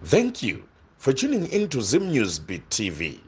Thank you for tuning in to Zim News Beat TV.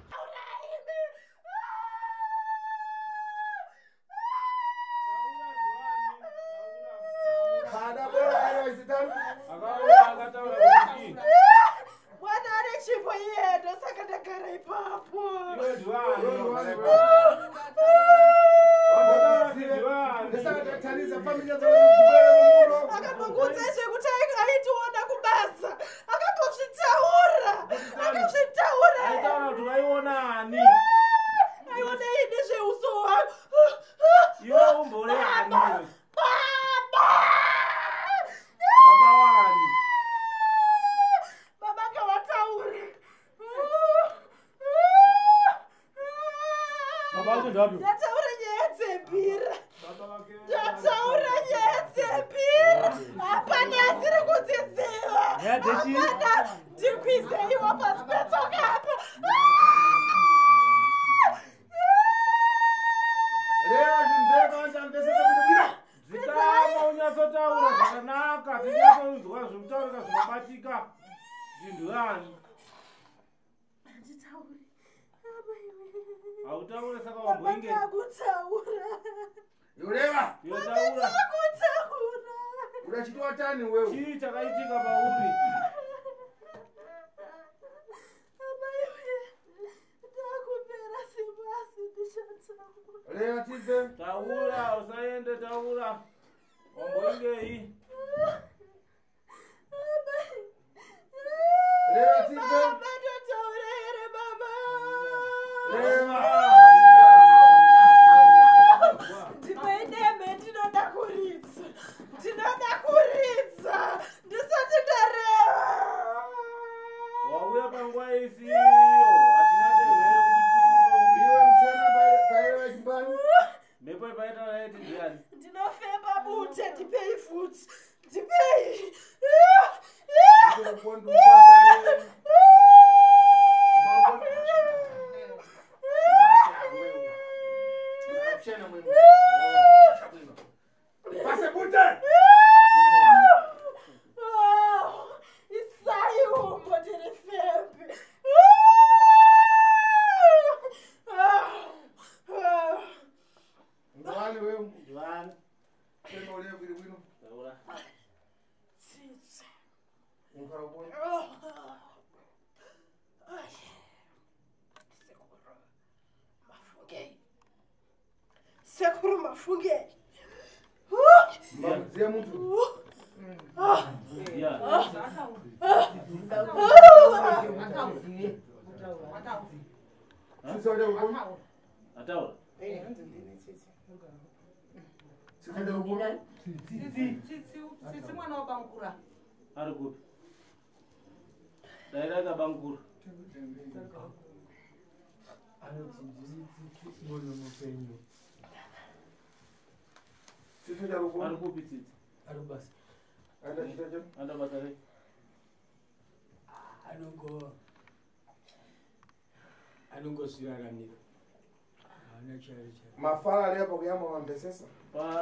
Mafala leo kwa yamo wambesesa.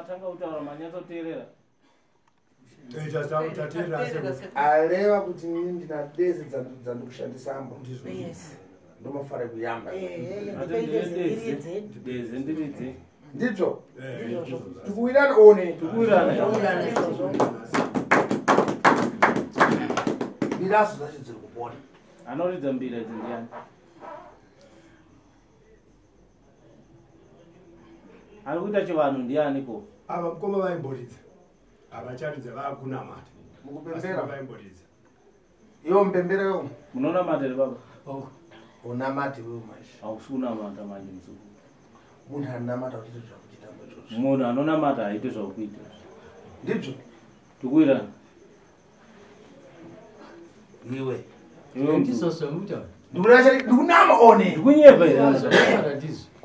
Tanga utaura manyazo terera. Alewa kuti nini ndina dezi za ndukushandisamba. Yes. Ndo mafara kuyamba. Dezi ndiridze. Ndito. Tukuirana one. Tukuirana. Bilaso zacho ziri kupona. Anoridza mbira dzindiani. Ari kuita chivanhu ndiani ko? Ava mukoma vaimboridza. Avacharidza vakunamata. Mukupembera vaimboridza. Iwo mpembera yo. Munona mata baba. Oh. Unamati wewe maisha. Ausuna mata manje msuku. Munhu anamata kuti zvakuita mbocho. Munhu anona mata aite zvakuita. Ndibyo. Tukuira. Iwe. Iwe ndisoso muta. Ndikunama one. Ndikunyepa irazo.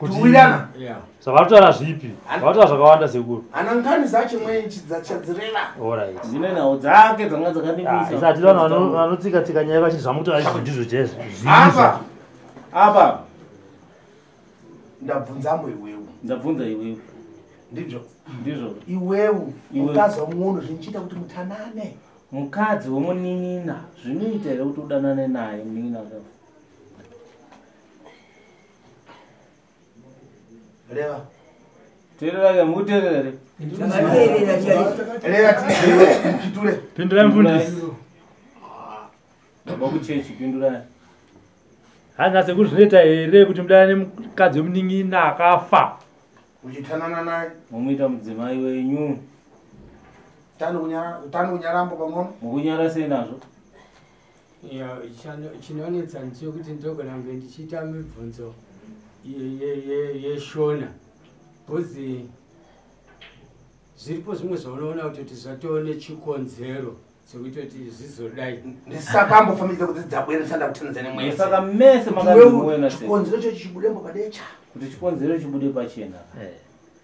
Tukuirana. Yeah. Savatora zvipi? Vatora zvakawanda sekuru. Ana nkani zacho mwenchi dzachadzireva. Alright. Dzine nawo dzake dzanga dzakandimisa. Isati vanhu vanotsika tsika nyaya vachiti zvamutora izvo ndizvo chezvo. Apa. Ndabvunzamo iwewe. Ndabvunza iwewe. Ndizvo. Ndizvo. Iwewe ukazwa muono zvinchita kuti mutanane. mukadzi womunin'ina zvinoita here kuti udanane naye munin'ina akafa? Reva. Teerera mukuteerera here? Reva titule. Pindurai mufundisi. Baba kuchechi pindurai. Hanyase kuti zvinoita here kuti mudanane mukadzi womunin'ina akafa? Uchitanana naye. Mumuita mudzimai wenyu. Tano unyarambo pang'ono. Mukunyara sei nazvo? Chinonetsa ndechekuti ndogona kunge ndichiita mibvunzo yeshona bhozi zviripo zvimwe zvaunoona kuti tizatone chikonzero chekuti kuti zvizodai ndisakambofamitsa kuti dzabweresanda kutanzania mwese saka mese makazvimuona sei chikonzero cho chibudembo padecha kuti chikonzero chibude pachena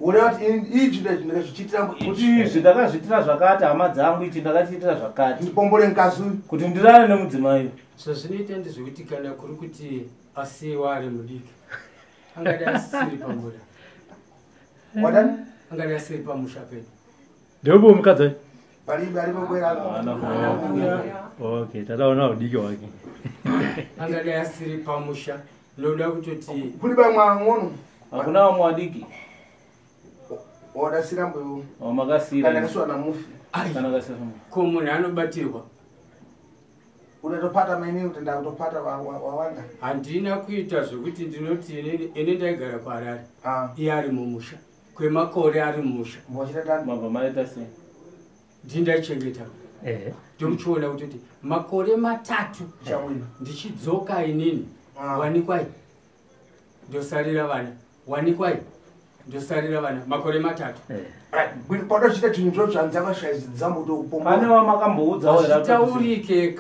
unoona kuti izvi ndazvichiitirambo kuti izvi ndakazviitira zvakati hama dzangu ichi ndakachiitira zvakati ndipombole ngazi kuti ndirane nemudzimai zvazvinoita ndezvekuti kana kuri kuti asiyiwa ari mudiki angadi asiri pamuda wadani angadi asiri pamusha pedu Ndeupo mukadzi. Palibe alipobwera. Okay, tataona udiki wake. Angadi asiri pamusha. Ndoda kutoti Kulibe mwangono. Hakuna mwadiki. Oda sirambo. Makasira. Kana kaswa na mufi. Kana kaswa. Ko munhu anobatirwa. Unatopata maini utenda kutopata wawanda. Handina kuita zvokuti ndinoti ine ndaigara paRarare. Iye ari mumusha. Kwemakore ari mumusha. Mbochita mabva maita sei? Ndindaichengeta. Ndomuchiona kuti makore 3 ndichidzoka inini. Wanikwai. Ndosarira vana. Wanikwai. Ndosarira vana. Makore 3. Podo chite chinjo chanzaka shaidzambo do kupomba. Pane wamakamboudza wera. Azvitaurike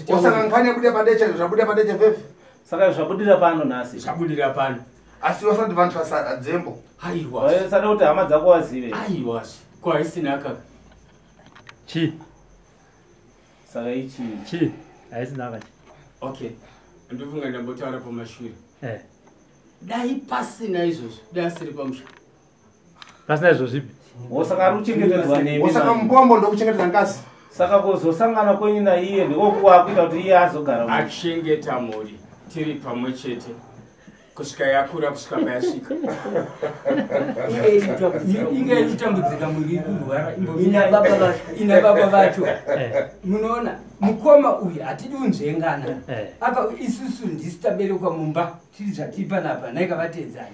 Osanganganya bude padecha zvabude padecha vefe. Saka zvabudira pano nasi. Zvabudira pano. Asi wasati vantu vasadzembo. Aiwa. Wayesada kuti hama dzako wazive. Aiwa. Kwa isina aka. Chi. Saka ichi. Chi. Aisina aka. Okay. Ndofunga ndambotaura pamashure. Dai pasina izvozvo. Dai asiri pamusha. Pasina izvozvo. Osaka ruchengetedzwa nemi. Osaka mbombo ndokuchengetedza ngazi. Saka kuzosangana kwenyu naiye ndikokuwa kuita kuti iye azogara. Achengeta mhuri tiri pamwe chete. Kusvika yakura kusvika payasvika. Inge ichitambudzika muri kurwara ina baba vacho. Munoona mukoma uyu hatidi unzvengana. Apa isusu ndisi taberekwa mumba tiri zvatiri panapa naika vatedzana.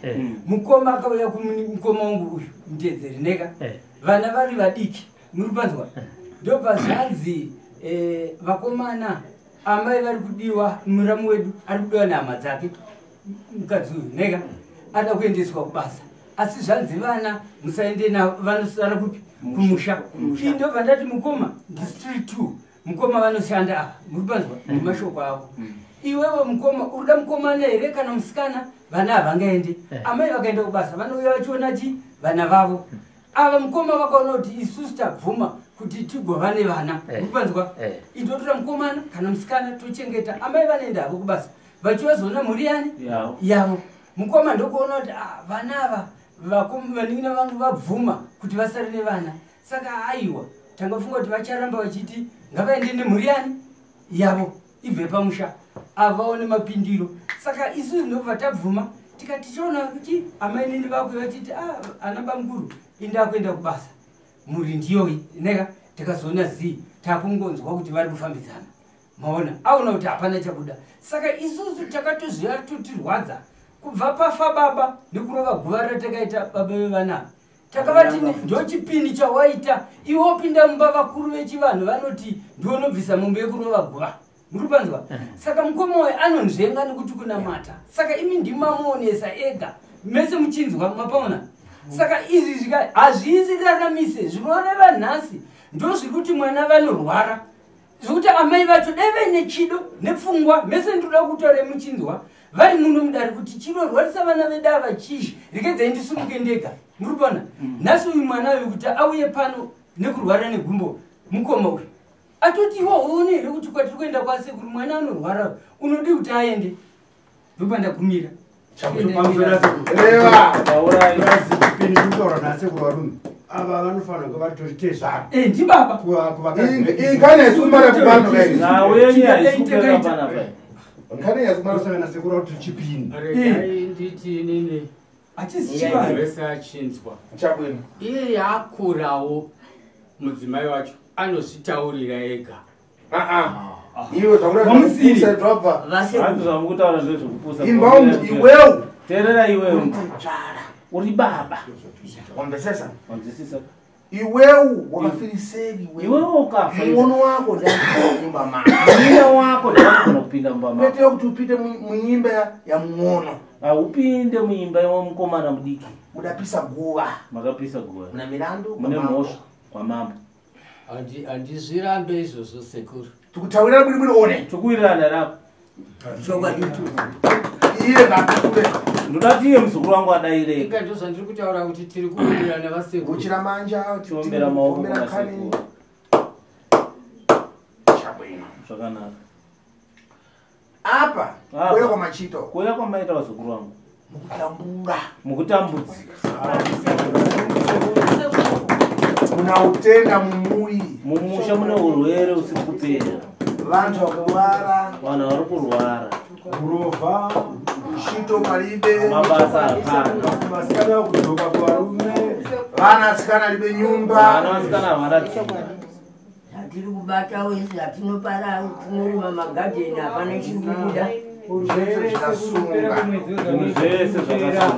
Mukoma akauya kumukoma wangu uyu mutedzeri neka. Vana vari vadiki muri panzwa. Ndobva zvanzi vakomana amai vari kudiwa muramu wedu ari kudiwa nehama dzake. Mukadzi uyu neka ada kuendeswa kubasa asi zvanzi vana musaende navo vanosara kupi kumusha. Indobva ndati mukoma district 2 mukoma vanoshanda apa muri panzwa nemashoko avo. Iwewe mukoma urida mukomana here kana musikana vana havangaende. Amai vakaenda kubasa vanouya vachiona chi vana vavo. Ava mukoma vakaona kuti isusu tabvuma kuti tigova nevana muri panzwa. Itotora mukomana kana musikana tochengeta amai vanoenda havo kubasa vachivazoona mhuri yani yavo. Mukoma ndokuona kuti vana ava vanin'ina vangu vabvuma kuti vasare nevana. Saka aiwa tangafunga kuti vacharamba vachiti ngavaende nemhuri yani yavo ibve pamusha avaone mapindiro. Saka isusu ndobva tabvuma tikati tichiona kuti amai nini vakwe vachiti ana bamukuru inda kuenda kubasa mhuri ndiyoyi neka tikazoona zii takungonzwa kuti vari kufambidzana maona aona kuti hapana chabuda. Saka isusu takatozviya totirwadza kubva pafa baba nekurova guva ratakaita baba vevana takavati ndochipini chawaita iwe opinda mumba vakuru vechivanhu vanoti ndionobvisa mombe yekurova guva muri panzwa. Saka mukoma wayo anonzvenga nekuti kunamata. Saka imi ndimamuonesa ega mese muchinzwa mapaona. Saka izvi zvika hazviisi raramise zvinoreva nhasi ndozviri kuti mwana vanorwara zvokuti amai vacho dai vaine chido nepfungwa mese ndoda kutaura muchinzwa vari muno mudare kuti chinorwarisa vana vedu ava chizvi rekedzai ndisumuke ndega muri kuona. Nhasi uyu mwana uyu kuti auye pano nekurwara negumbo mukoma uyu atoti iwo uone here kuti kwatiri kuenda kwasekuru mwana anorwara unodi kuti aende ndopa ndagumira. Reva. Taura irazi kupini kutora nasekuru varume. aba vanofana kuvatoteza ndibaba ingane yasumara kuvanhu kai nawe yenye aisukira bana pai ngane yasumara na sekura kuti chipini nditi nini achisichiva vese achinzwa chabwino iye yakurawo mudzimai wacho anozvitaurira ega iwe tamusa drop andizamukutaura ndezvekupusa iwewe terera iwewe uri baba wambesesa wanzisisa iwewe wakafiriseri iwewe ukafa muono wako ndakumba mama mwana wako ndakona kupinda mumba mama pete kuti upite munyimba ya muono upinde muimba yomkomana mudiki mudapisa guva makapisa guva muna milandu mune mhosva kwa mama handizvirambe izvozvo sekuru tikutaurira bwiri bwiri one tokuwirirana rapo iye ngakure ndodati iye muzukuru wangu adaire ika ndozvandiri kutaura kuti tiri kuwirirana vasekuru uchira manja tiombera maoko kani kunasekuru chabwino zvakanaka apa kuya kwa machito kuya kwamaita vazukuru vangu mukutambura mukutambudzika muna utenda mumui mumusha mune urwere usiri kupera vantu vakurwara vanhu vari kurwara kurova shito palibe mabasa hapana vasikana kudzoka kuvarume vanasikana libe nyumba vana vasikana havaratsika tiri kubata wese atinopara tinorima magadheni hapana chikubuda zvese zvikasunga zvese zvakasunga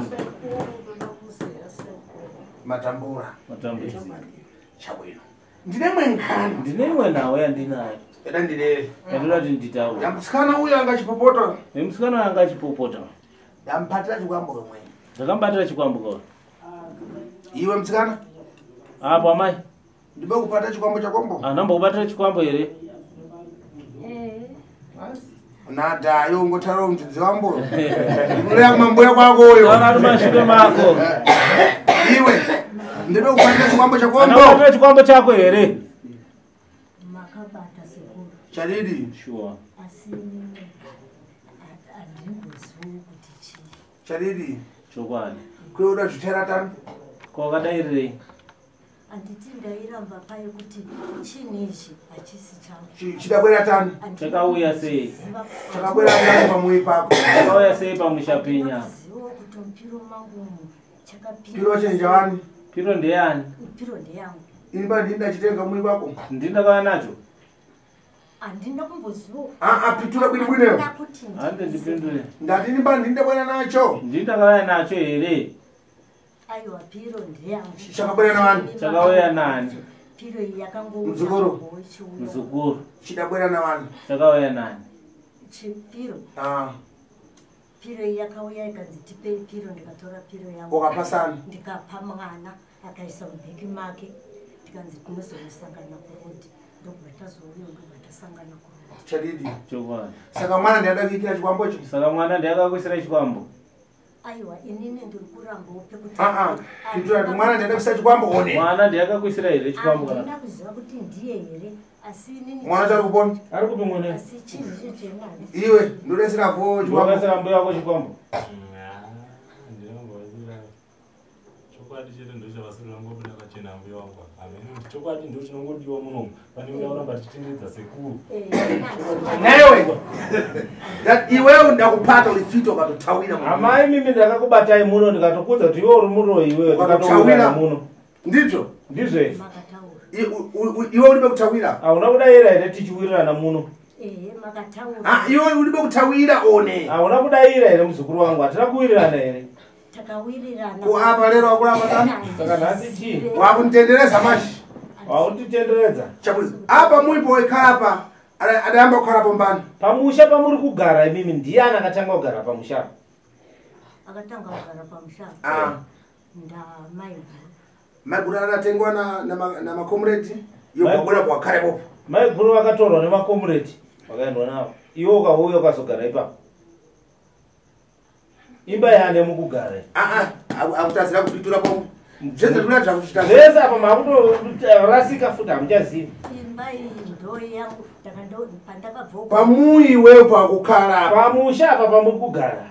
matambura matambudziko chabwino ndine mwenkani ndine imwe nhau yandinayo eda ndidere yandoda kuti nditaura yamusikana uyo angachipopota nemusikana wanga achipopota yampatira chikwambo kamwe ndakambatira chikwambo iwe musikana apo amai ndibe kupata chikwambo chakombo andambokubatira chikwambo here nadayo ungotaura umjudzi wambo unoya mambuya kwakoyo akati mashure mako iwe ndibe kupatira chikwambo chakombo andakubatira chikwambo chako here makabata sekuru chadidi sure asi andingozivi kuti chii chadidi chokwadi kweuda zviteratano kwakadairirei handiti ndairamba pai kuti chini ichi hachisi changu chidabwera tano chakauya sei chakabwera tano pamui pako chakauya sei pamusha penya zivo kuti mupiro mangu piro chenjawani piro ndeyani piro ndeyangu inba ndinda chitenga mui pako ndindakauya nacho handina kumbozivo pitura bwini bwineyo hande ndipindure ndati nimba ndindabwera nacho ndindakauya nacho here aiwa piro ndeyangu chakabwera navani chakauya nani piro iyi yakangouya muzukuru muzukuru chidabwera navani chakauya nani chipiro Ah. piro iyi yakauya ikanzi tipei piro ndikatora piro yangu ukapasana ndikapa mwana akaisa mubheki make tikanzi tinozosangana kurodi ndobva tazouya ndobva tasangana kurodi chadidi chokwadi saka mwana ndiyada kuikira chikwambocho saka mwana ndiyakakuisira chikwambo aiwa inini ndiri kurambawo pekuti pitura kuti mwana ndiyada kuisa chikwambo one mwana ndiyakakuisira here chikwambo kana andina kuziva kuti ndiye here asi inini mwana chari kupona ari kupi mwene asi chinhu chechemani iwe ndodesera vo chikwambo wakasira mbuya wako chikwambo chokwadi chete ndochavasirira ngobuda kachena mbuya wangu amene chokwadi ndo chinongodiwa munomu pane unauramba tichitendedza sekuru newe iwewe ndakupata ulifita ukatotawira amai mimi ndakakubatai muno ndikatokudza kuti iwe uri muroi iwewe ndikatowirana muno ndizvo ndizve makataura iwe ulibe kutawira hauna kudayira here tichiwirirana muno makataura iwe ulibe kutawira one hauna kudayira here muzukuru wangu hatina kuwirirana here takawirirana kuapa lero wakuramba tano saka nhasi chii wakunitendereza mashi wautitenderedza chabwizo apa muipo ikapa adayamba kukhala pombani pamusha pamuri kugara imimi ndiyani akatanga kugara pamusha akatanga kugara pamusha ndamaiguru maiguru adatengwa na makomredi yobwabwera kwakhale popo maiguru vakatorwa nemakomureti vakaendwa navo iwe ukauya ukazogara ipapo imba yane mukugara akutazira kupitura pomwe zvese zvinoita kuchita zvese apa makutorasika futi hamuchazivi imba iyi ndo yangu pandakabva pamui iweyo pakukhala pamusha apa pamuri kugara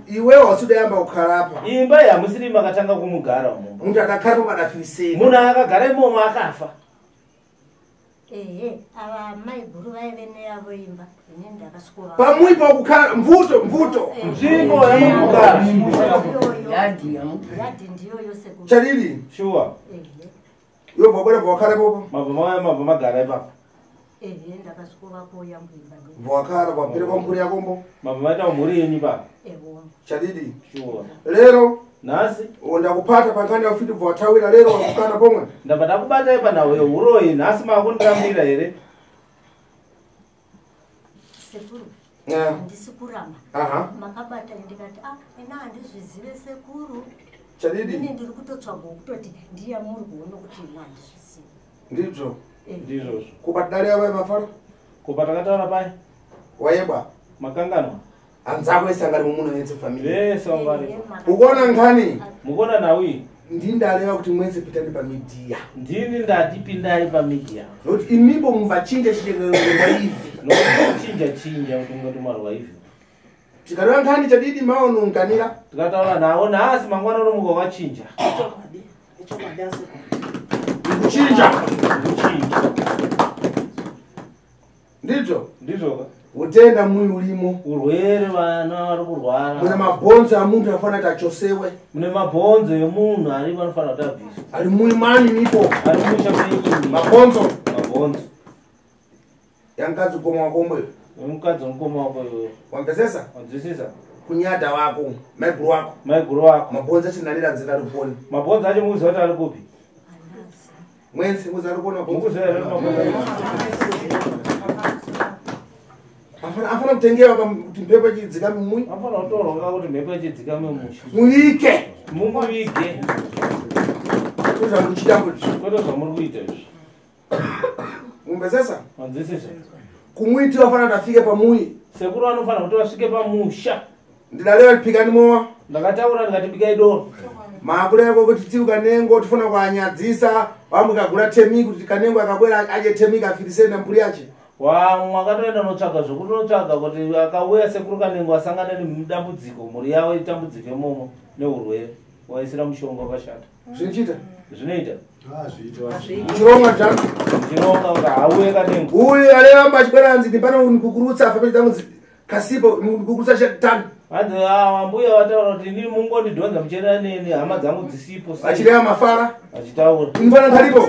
Iwewe wasudayamba kukhala apa. Imba ya musirima katanga kumugara mumba. Muntu akakhala padafiriseni. Munhu akagara imomo akafa. Ava mai guru vaivene yavo imba. Ine ndakasukura. Pamui pa kukhala mvuto. Nzvimbo yamugara. Yadhi ndiyo yose kuti. Chalili. Sure. Yo bobora bokhala popo. Mabva magara ipapo. Ndakasukura ko yambuimba. Bokhala bapere kwa mkuri yakombo. Mabva maita mhuri yenyu ipapo. Chalili. Sure. Lero nasi ndakupata pankani ya ufiti bwatawira lero wakukana pomwe. Ndapata kubata ipa nawe uroyi nasi makundambira here. Sekuru. Ndisikurama. Makabata ndikati ena handizvizive sekuru. Chalidi. Ine ndiri kutotsvaga kutoti ndiya muri kuona kuti ina handizvizive. Ndizvo. Ndizvo. Kubatidali yava mafara? Kubata kataura pai? Wayeba. Makangano. Anzako esangari mumuno yense family. Yes, ongari. Ukona ngani? Mukona nawi. Ndindalewa kuti mwese pitani pa media. Ndini ndatipindai pa media. Not imibo mvachinja chitengero hivi. No chinja kuti marwa hivi. Tikalewa ngani chadidi maono nganira. Tikataura nawo nasi mangwana nomuko wachinja. Kuchinja. Ndizvo. Utenda mui ulimo. Urwere vana vari kurwara. Mune mabhonzo amuntu afana tachosewe. Mune mabhonzo emunhu ari vanofana kuti abviswe. Ari mui mani nipo. Ari muchapenyi. Mabhonzo. Yankadzi koma wakombo. Mukadzi mukoma wako iwe. Wamvesesa? Wanzwisisa? Kunyada wako, maiguru wako. Maiguru wako. Mabhonzo achinalira nzira ruponi. Mabhonzo acho mukuziva kuti ari kupi? Mwenzi mukuziva ruponi mabhonzo. Mukuziva here mabhonzo. Afana kutengewa kuti mpepo chidzikame mumui. Afana kutoronga kuti mpepo chidzikame mumusha. Muike. Mumuike. Kuza muchita kuti. Koto zvamuri kuita izvi. Mumbesesa? Wanzwisisa? Kumuiti wafana tafike pamui. Sekuru anofana kuti vasvike pamusha. Ndidalewa tipikani mowa. Ndakataura ndikatipikai doro. Maakula yako kuti tiuka nengo tifuna kuanyadzisa. Wamukagura temiki kuti kanengo akabwera aje temiki afiriseni na mburi yache. Mwakatoenda notsvaga zvokuti notsvaga kuti akauya sekuru kanengo asangane nedambudziko mhuri yavo itambudzike imomo neurwere waisira mushonga wakashata. Zvinoita? Zvinoita. Chironga chano. Chironga kuti auye kanengo. Uyu areva achibwera anzi ndipana unikukurutsa family dzangu kasipo unikukurutsa chatani. Hanzi mbuya wataura kuti inini mungondidhonza muchienda neni hama dzangu dzisipo. Achireva mafara. Achitaura. Ndipana ngaripo.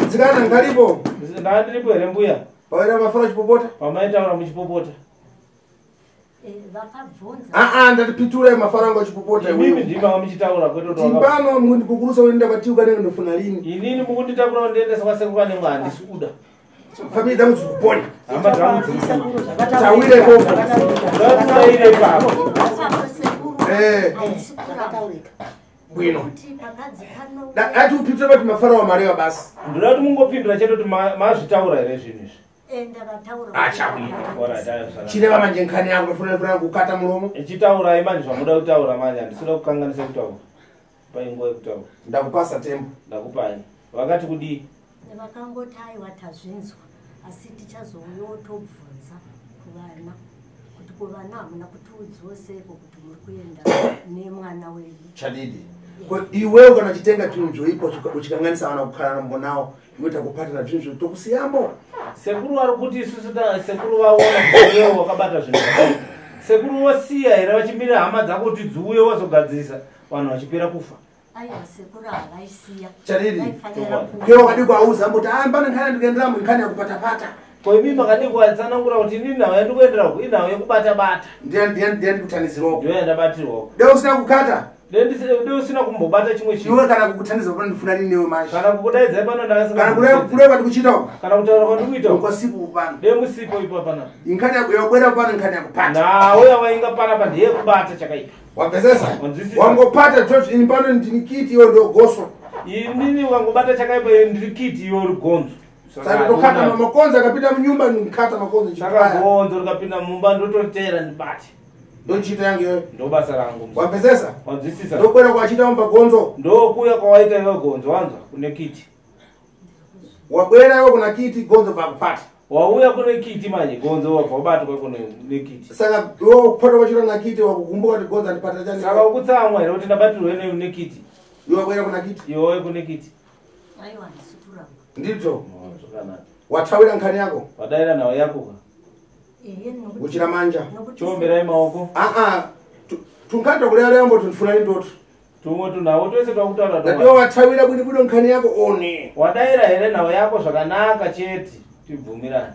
Dzikana ngaripo. Ndandiripo here mbuya. Paera mafara chipopota. Pamaitaura muchipopota. Ndatipitura mafara angu chipopota. Mimi ndima muchitaura kweto toka. Timbano mundikukurusa uenda kwatiuka nengo ndofuna lini. Inini mukunditakura undiendesa kwasekuru kanengo handisuda. Family dzangu dzikupona. Hama dzangu dzikupona. Tawire popo. Tawire papo. Bwino. Ati upitire kuti mafara wa mareva basi. Ndira kuti mungopindura cheto kuti mazvitaura here zvinhu izvi. Chireva manje nkhani yangu ndofuna kukata muromo. Ichitaurai manje zvamuda kutaura manje handisina kukanganisa kutaura. Painguva yekutaura. Ndakupasa tembo. Ndakupai. Vakati kudii? Vakangoti aiwa tazvinzwa asi tichazouyawo tobvunza kuvana kuti kuvana hamuna kutiudziwo seiko kuti muri kuenda nemwana wedu. Chadidi. Iwewe kana chitenga chinhu zvoipo uchikanganisa vana kukhala mbonawo iwe takupatira zvinhu zvotokusiyambo. Sekuru vari kuti isusu sekuru vaona iwewe wakabata zvinhu. Sekuru vosiya here vachimirira hama dzako kuti dziuye wazogadzirisa vanhu vachipera kufa. Aiwa sekuru havaisiya. Chadidi. Kewo kadi kwauza mboti pana nkhani ndikuenderamo nkhani yakupata-pata. Ko imi makadi kuwatsanangura kuti inini nawo yandikuendera ku inawo yekubata-bata. Ndiye ndikutaniziroko. Ndiyo yandabatirwako. Deo usina kukata? Deo usina kumbobata chimwe chinhu. Iwe kana kukutaniza pano ndifuna nini newe manje? Kana kukudaidzai pano ndakasina. Kana kureva ndikuchita uko? Kana kutaura kwandikuita uko? Uko pano. Deo musipo ipo pana. Nkhani yakubwera pano nkhani yakupata. Nawe yawainga pana pa ndiye kubata chakaipa. Wapezesa? Wangopata tochi ini pano ndinikiti iwe ndio goso. Inini wangobata chakaipa ndikiti iwe uri gonzo. Saka tokata makonzo akapita munyumba nikata makonzo chakaya. Saka gonzo likapinda mumba ndototera ndibate. Ndochita yangu iwe. Ndo basa rangu. Wapezesa? Wanzwisisa. Ndokwera kwachita umba gonzo. Ndokuya kwawaita iwe gonzo wanza kune kiti. Wabwera iwe kuna kiti gonzo pakupata. wauya kune kiti manje gonzo wabva wabatwa kune nekiti saka iwo kupata kwachita nakiti wakukumbuka kuti gonza ndipata chani saka ukutsamwa here kuti ndabatirwe nekiti iwe kwera kuna kiti iwowe kune kiti aiwa ndisikuramba ndito zvakanaka wathawira nkhani yako wadaira nawo yako uchira manja chiomberai maoko tunkanda kuleyaleyambo tundifunani ndoto tumwe tunawo twese twakutaura ndatiwo wathawira bwinobwino nkhani yako one wadaira here nawo yako zvakanaka chete tibvumirane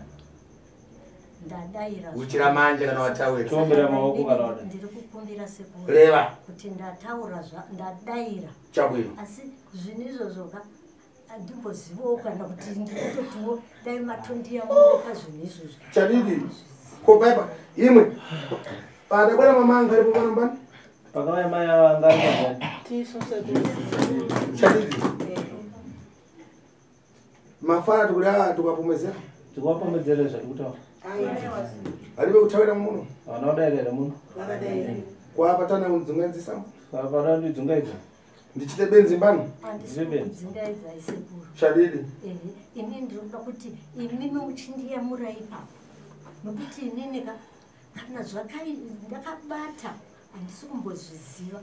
ndadaira uchira manja kana wathawira chiombera maoko kana wada ndiri kukumbira sekuru leva kuti ndataura ndadaira chabwino asi zvinhu izvozvoka andimbozivawo kana kuti ndinototiwo dai matondi yamuoka zvinhu izvozvo chadidi kopaipa imwe padabwera mama anga aripo panambani pakauya mai anga chadidi mafara tikuda tukapomezera tikwapomedzere zvatikutaura alibe kuthawira muno vana wadairere muno kwapatana undzungadzisambo pana ndidzungaidza ndichite benzi mbano andisikudzingaidzai sekuru chadidi ini ndinoda kuti imimi muchindiyamurai ipapo nokuti inini kana zvakai ndakabata handisi kumbozviziva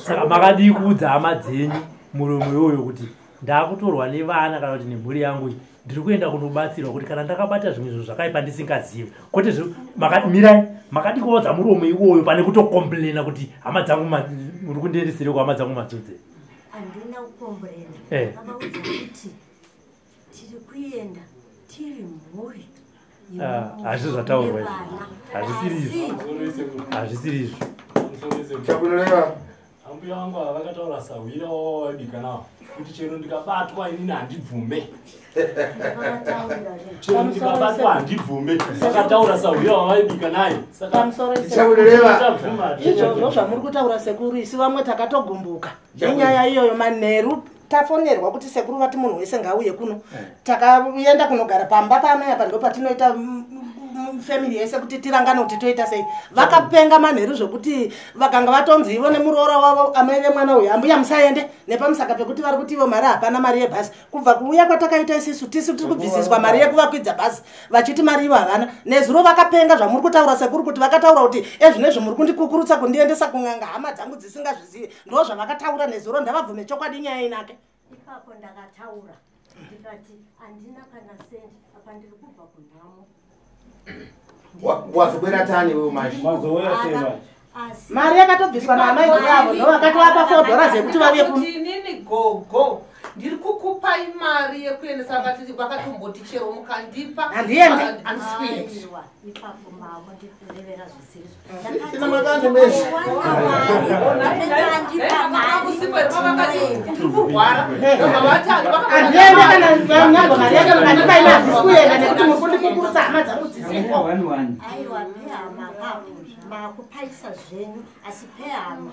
saka makadii kuudza hama dzenyu muromo iwoyo kuti ndakutorwa nevana kana kuti nemhuri yangu iyi ndiri kuenda kunobatsirwa kuti kana ndakabata zvimwe zvinhu zvakaipa ndisingazivi kwete mirai makadi kuodza muromo iwoyo pane kutokomplena kuti hama dzangu muri kundiendesere kuhama dzangu madzodze handina kukomplena akaudza kuti tiri kuenda tiri mhuri hazvisi zvataurwa hazvisiri izvo chabwinoleva ambuya wangu avakataura sawira wawabikanawo kuti chero ndikabatwa inini handibvume chero ndikabatwa handibvume vakataura sawira wavaibika naye chabwinoleva izvozvo zvamuri kutaura sekuru isi vamwe takatogumbuka nenyaya iyoyo manheru tafonerwa kuti sekuru vati munhu wese ngauye kuno takaenda kunogara pamba pano apa ndo patinoita family yese kuti tirangane kuti toita sei vakapenga manheru zvokuti vakanga vatonzi ivo nemuroora wavo amene mwana uyu ambuya musaende nepamusaka pekuti vari kuti ivo mari hapana mari yebhasi kubva kuuya kwatakaita isisu tisu tiri kubvisiswa mari yekuvakwidza bhasi vachiti mari ivo havana nezuro vakapenga zvamuri kutaura sekuru kuti vakataura kuti ezvinezvi muri kundikukurutsa kundiendesa kun'anga hama dzangu dzisingazvizivi ndo zvavakataura nezuro ndavabvume chokwadi nyaya inake ipapo ndakataura ndikati handina kana sendi apa ndiri kubva kunhamo wazokwera tani wewe mari yakatobviswa naamai avo ndo vakatovapa $4 yekuti vauye inini gogo ndiri kukupai mari yekuendesa vakati vakatomboti chero mukandipa handiende aiwa ipapo mavo ndikurevera zvisizvo tina makandi mesi handiende kana nyambo mari yake mukandipa ina handisi kuenda nekuti muri kundikukurutsa hama dzangu dzisipo aiwa pehama papo makupaisa zvenyu asi pehama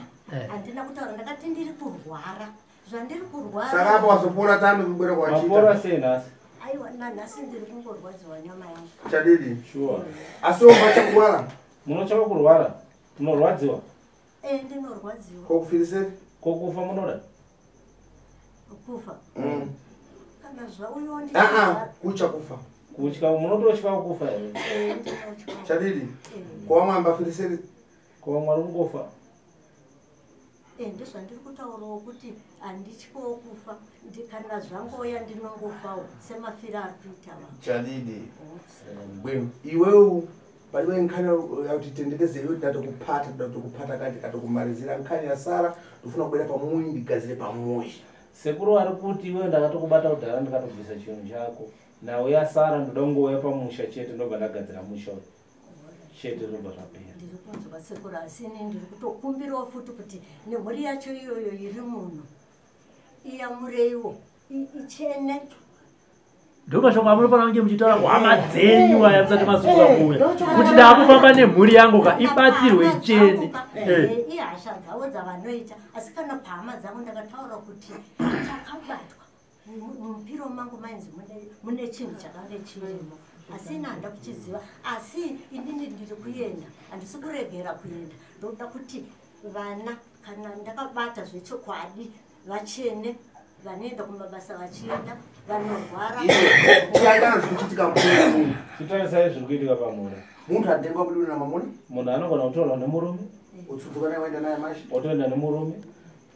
handina kutaura ndakati ndiri kurwara zvandiri kurwara saka apa wazopora tani kubwera kwachita sei nhasi aiwa nanhasi ndiri kungorwadziwa nyama yangu chadidi asi omba chakurwara munochava kurwara munorwadziwa ndinorwadziwa kokufirisei kokufa munoda kufa kana zvauyo kucha kufa kutya munototya kufa here chadidi kwamwamba firisei kwa mwari ungofa ndizvandiri kutaurawo kuti handityiwo kufa kana zvangoya ndinongofawo semafiro ari kuita vanhu chadidi bwenu iwewo paliwe nkhani yakuti tendekezeriwe ndatokupata kanti katokumarizira nkhani yasara ndofuna kubwera pamuyi ndigadzire pamuyi sekuru ari kuti iwe ndakatokubata kudhara ndikatobvisa chinhu chako nawe yasara ndoda kungouya pamusha chete ndobva ndagadzira musha chete zobva zvapera ndiri kunzwa sekuru asi ini ndiri kutokumbirawo futi kuti nemhuri yacho iyoyo iri muno iyamureiwo ichene ndo mashoko amunofana kunge muchitaura kuhama dzenyu aya musati masuka kuuya kuti ndakufamba nemhuri yangu ka ibatsirwe ichene ihasha dzavo dzavanoita asi kana pahama dzangu ndakataura kuti takabatwa mupiro mangu mainzi mune chinhu chakange chirimo asi ina handa kuchiziva asi inini ndiri kuenda handisi kuregera kuenda ndoda kuti vana kana ndakabata zvechokwadi vachene vanoenda kumabasa vachienda vanorwara tiaitana zvikuchitika mumuno chitarisai zviri kuitika pamuna muntu atengwa kudini namamuna munhu anogona kutorwa nemurume utsudzuka naye waenda naye mashi otoenda nemurume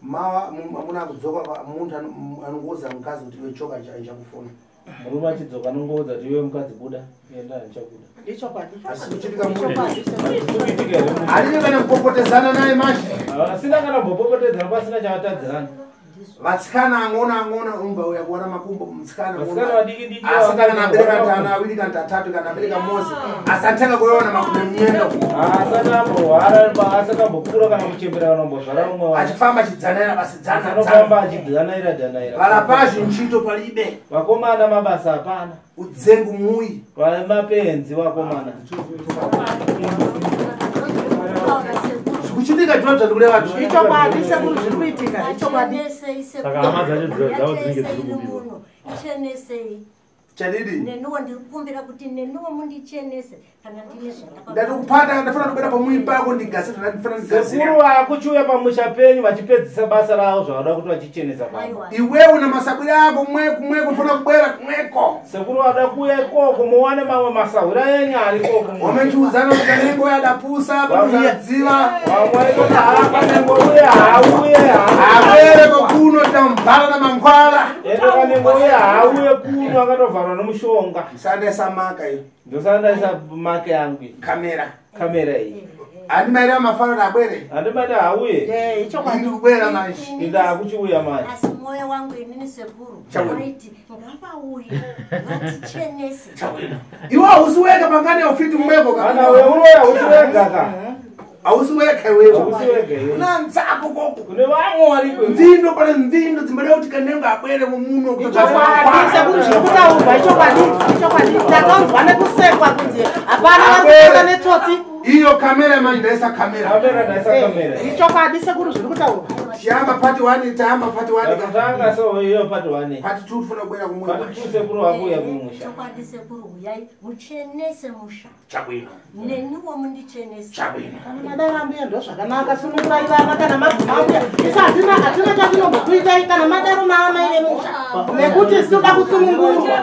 mawa mamuna akudzoka muntu anongoudza mukadzi kuti iwe choka nchakufuna murume achidzoka anongoudza kuti iwe mukadzi buda enda ndichabuda alini kana kupopotezana naye mashi asina kana mbopopotedzana pasina chavatadzirana vatsikana ang'ona umva uya kuona makumbo mutsikana kana abereka tana awiri kana tatatu kana abereka mosi asatanga kuona makumbo mnyendo asakambokura kana kuchembera kana mbozvara umwe achifamba achidzanaira basidzana anofamba achidzanaira dhanaira valapashi nchito palibe vakomana mabasa hapana udzengu mui mapenzi vakomana kuchitika tinobva ndikule vatu ichokwadi sekuru zviri kuitika ichokwadi saka hama dzacho dzavo dzinenge dziri kubiwa ichenesei chadidi nenuwo ndiri kukumbira kuti nenuwo mundichenese kana ndine ndatikupata ndafana kubera pamui pako ndigasi ndandifana ndigasi sekuru akuchiuya pamusha penyu vachipedzisa basa ravo zvavada kuti vachichenesa pamo iwewe namasabwira ako kumweko ufana kubera kumweko sekuru vada kuuya ikoko muwane mamwe masahwira enyu ari ikoko wamechiudzana kuti kanengo yadapusa pamuyadziva kanengo uye hauye avere kokuno tambhala namangwala endo kanengo uye hauye kuno akatovharwa nomushonga sandaisa maka iyo ndosandaisa make yangu kamera iyi handimaira mafano abwere handimati hauye ichokwadi kubwera manje inda akuchiuya manje asi mwoyo wangu inini sekuru aiti ngavauye vatichenese iwe hausiweka pangani aufiti mmweko kana weuroya hausiwega ka hausiweka iwewo nanzako koko kune vamwe wariko ndindo pane ndindo dzimbada kuti kanengo abwere mumuno sekuru zviri kutaurwa ichokwadi takaunzwa nekusekwa kunzi hapana varikuenda netsotsi iyo kamera manje ndaisa kamera ichokwadi sekuru zviri kutaurwa tiyamba pati 1 tayamba pati 1 katanga so iyo pati 1 pati 2 tufuna kubwera kumwe pati 2 sekuru wakuya kumusha chokwadi sekuru uyai muchenese musha chabwino neniwo mundichenese chabwino kana madai vambuya ndo zvakanaka sunungurairana kana madzimambuya isa hatina chatinombokuitai kana madarume amai vemusha nekuti sinoda kusunungurwa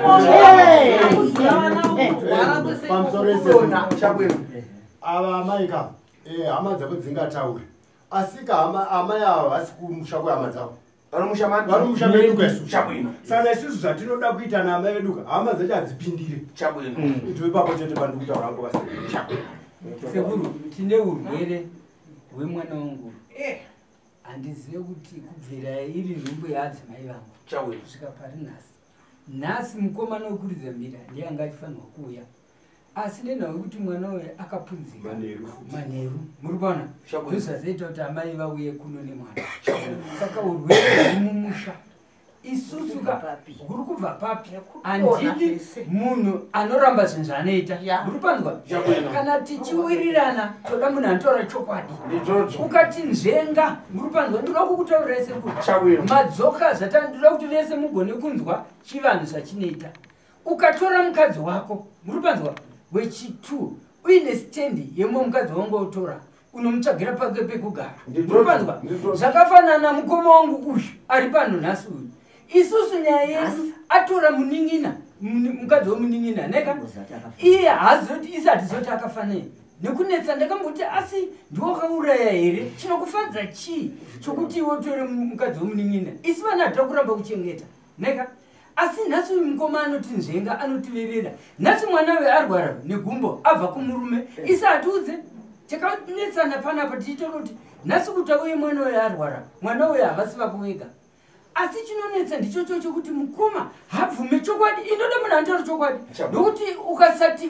pamusoro esona chabwino ava amai ka hama dzavo dzingataura asika hama yavo hasi kumusha kwehama dzavo vari musha medu kwesu chabwino saka isusu zvatinoda kuita naamai veduka hama dzacho hadzipindire chabwino ito ipapo chete pandikutaura hangu vasi sekuru tine urwere hwemwana wangu handizive kuti kubvira iri nhumbu yaadzimai vangu chabwino kusvika pari nhasi mukomana wekuridza mbira ndiye anga achifanirwa kuuya asi nenhau yekuti mwana uyu akapunzika manheru muri kuona zvizazoita kuti amai vauye kuno nemwana saka urwere hwemumusha isusu huri kubva papi handidi munhu anoramba zvinhu zvaanoita muri panzwa kana tichiwirirana toda munhu anotaura chokwadi ukati nzvenga muri panzwa ndoda kukutaurirai sekuti madzoka zvatandoda kuti vese mugone kunzwa chivanhu zvachinoita ukatora mukadzi wako muri panzwa wechi2 uine stendi yemwe mukadzi wangu otora unomutsvagira pake pekugara muri panzwa zvakafanana mukoma wangu uyu ari pano nhasi uyu isusu nyaya yedu atora muning'ina mukadzi womuning'ina neka iye hazoti isati zoti akafanei nekunetsa ndakamboti asi ndiwakauraya here chinokufadza chii chokuti iwe utore mukadzi womuning'ina isi vana hatira kuramba kuchengeta neka asi nhasi uyu mukoma anoti nzvenga anotiverera nhasi mwana we arwara negumbo abva kumurume isi hatiudze takanetsana panapa tichitoro kuti nhasi kuta uye mwana uyo arwara mwana uyo havasi vakuwega asi chinonetsa ndichocho chokuti mukoma habvume chokwadi inoda munhu anotaura chokwadi ndokuti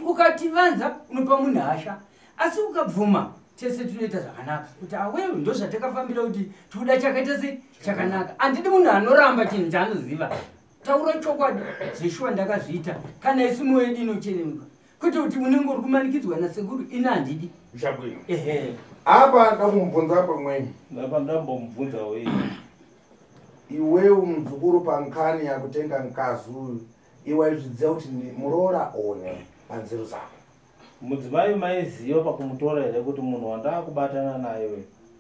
ukativanza unopa munhu hasha asi ukabvuma tese tinoita zvakanaka kuti awewe ndo zvatakafambira kuti tikuda chakaita sei chakanaka handidi munhu anoramba chinhu chaanoziva taura chokwadi zveshuwa ndakazviita kana isi mwoyo yedu inochenemuka kwete kuti unenge uri kumanikidzwa nasekuru ina handidi ehe apa ndamubvunza pamweni ndambomubvunzawo iyi iwewe mudzukuru pankani yakutenga mkazi uyu iwe zvidziva kuti muroora one panzeru zako mudzimai maiziva pakumutora here kuti munhu wandakubatana naye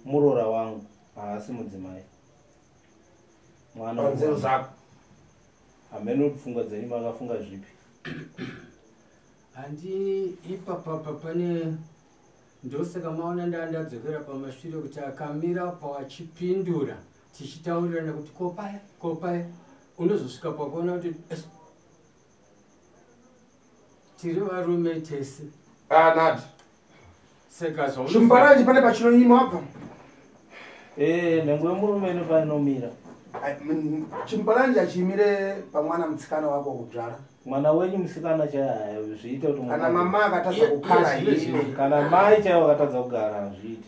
muroora wangu haasi mudzimai mwana panzero zako amene kufunga dzenyu makafunga zvipi handi ipapapa pane ndosaka maona ndadzokera pamashure kuti akamira pawachipindura tichitaurirana kuti kopaya unozosvika pakuona kuti tiri varume tese nati saka chimbaranji pane pachinonyima apa nengwe murume nepainomira chimbaranji achimire pamwana mutsikana wako kudzvara mwana wenyu musikana chaiyo zviite kuti kana mama akatadza kukhala ime kana mai chaiyo akatadza kugara zviite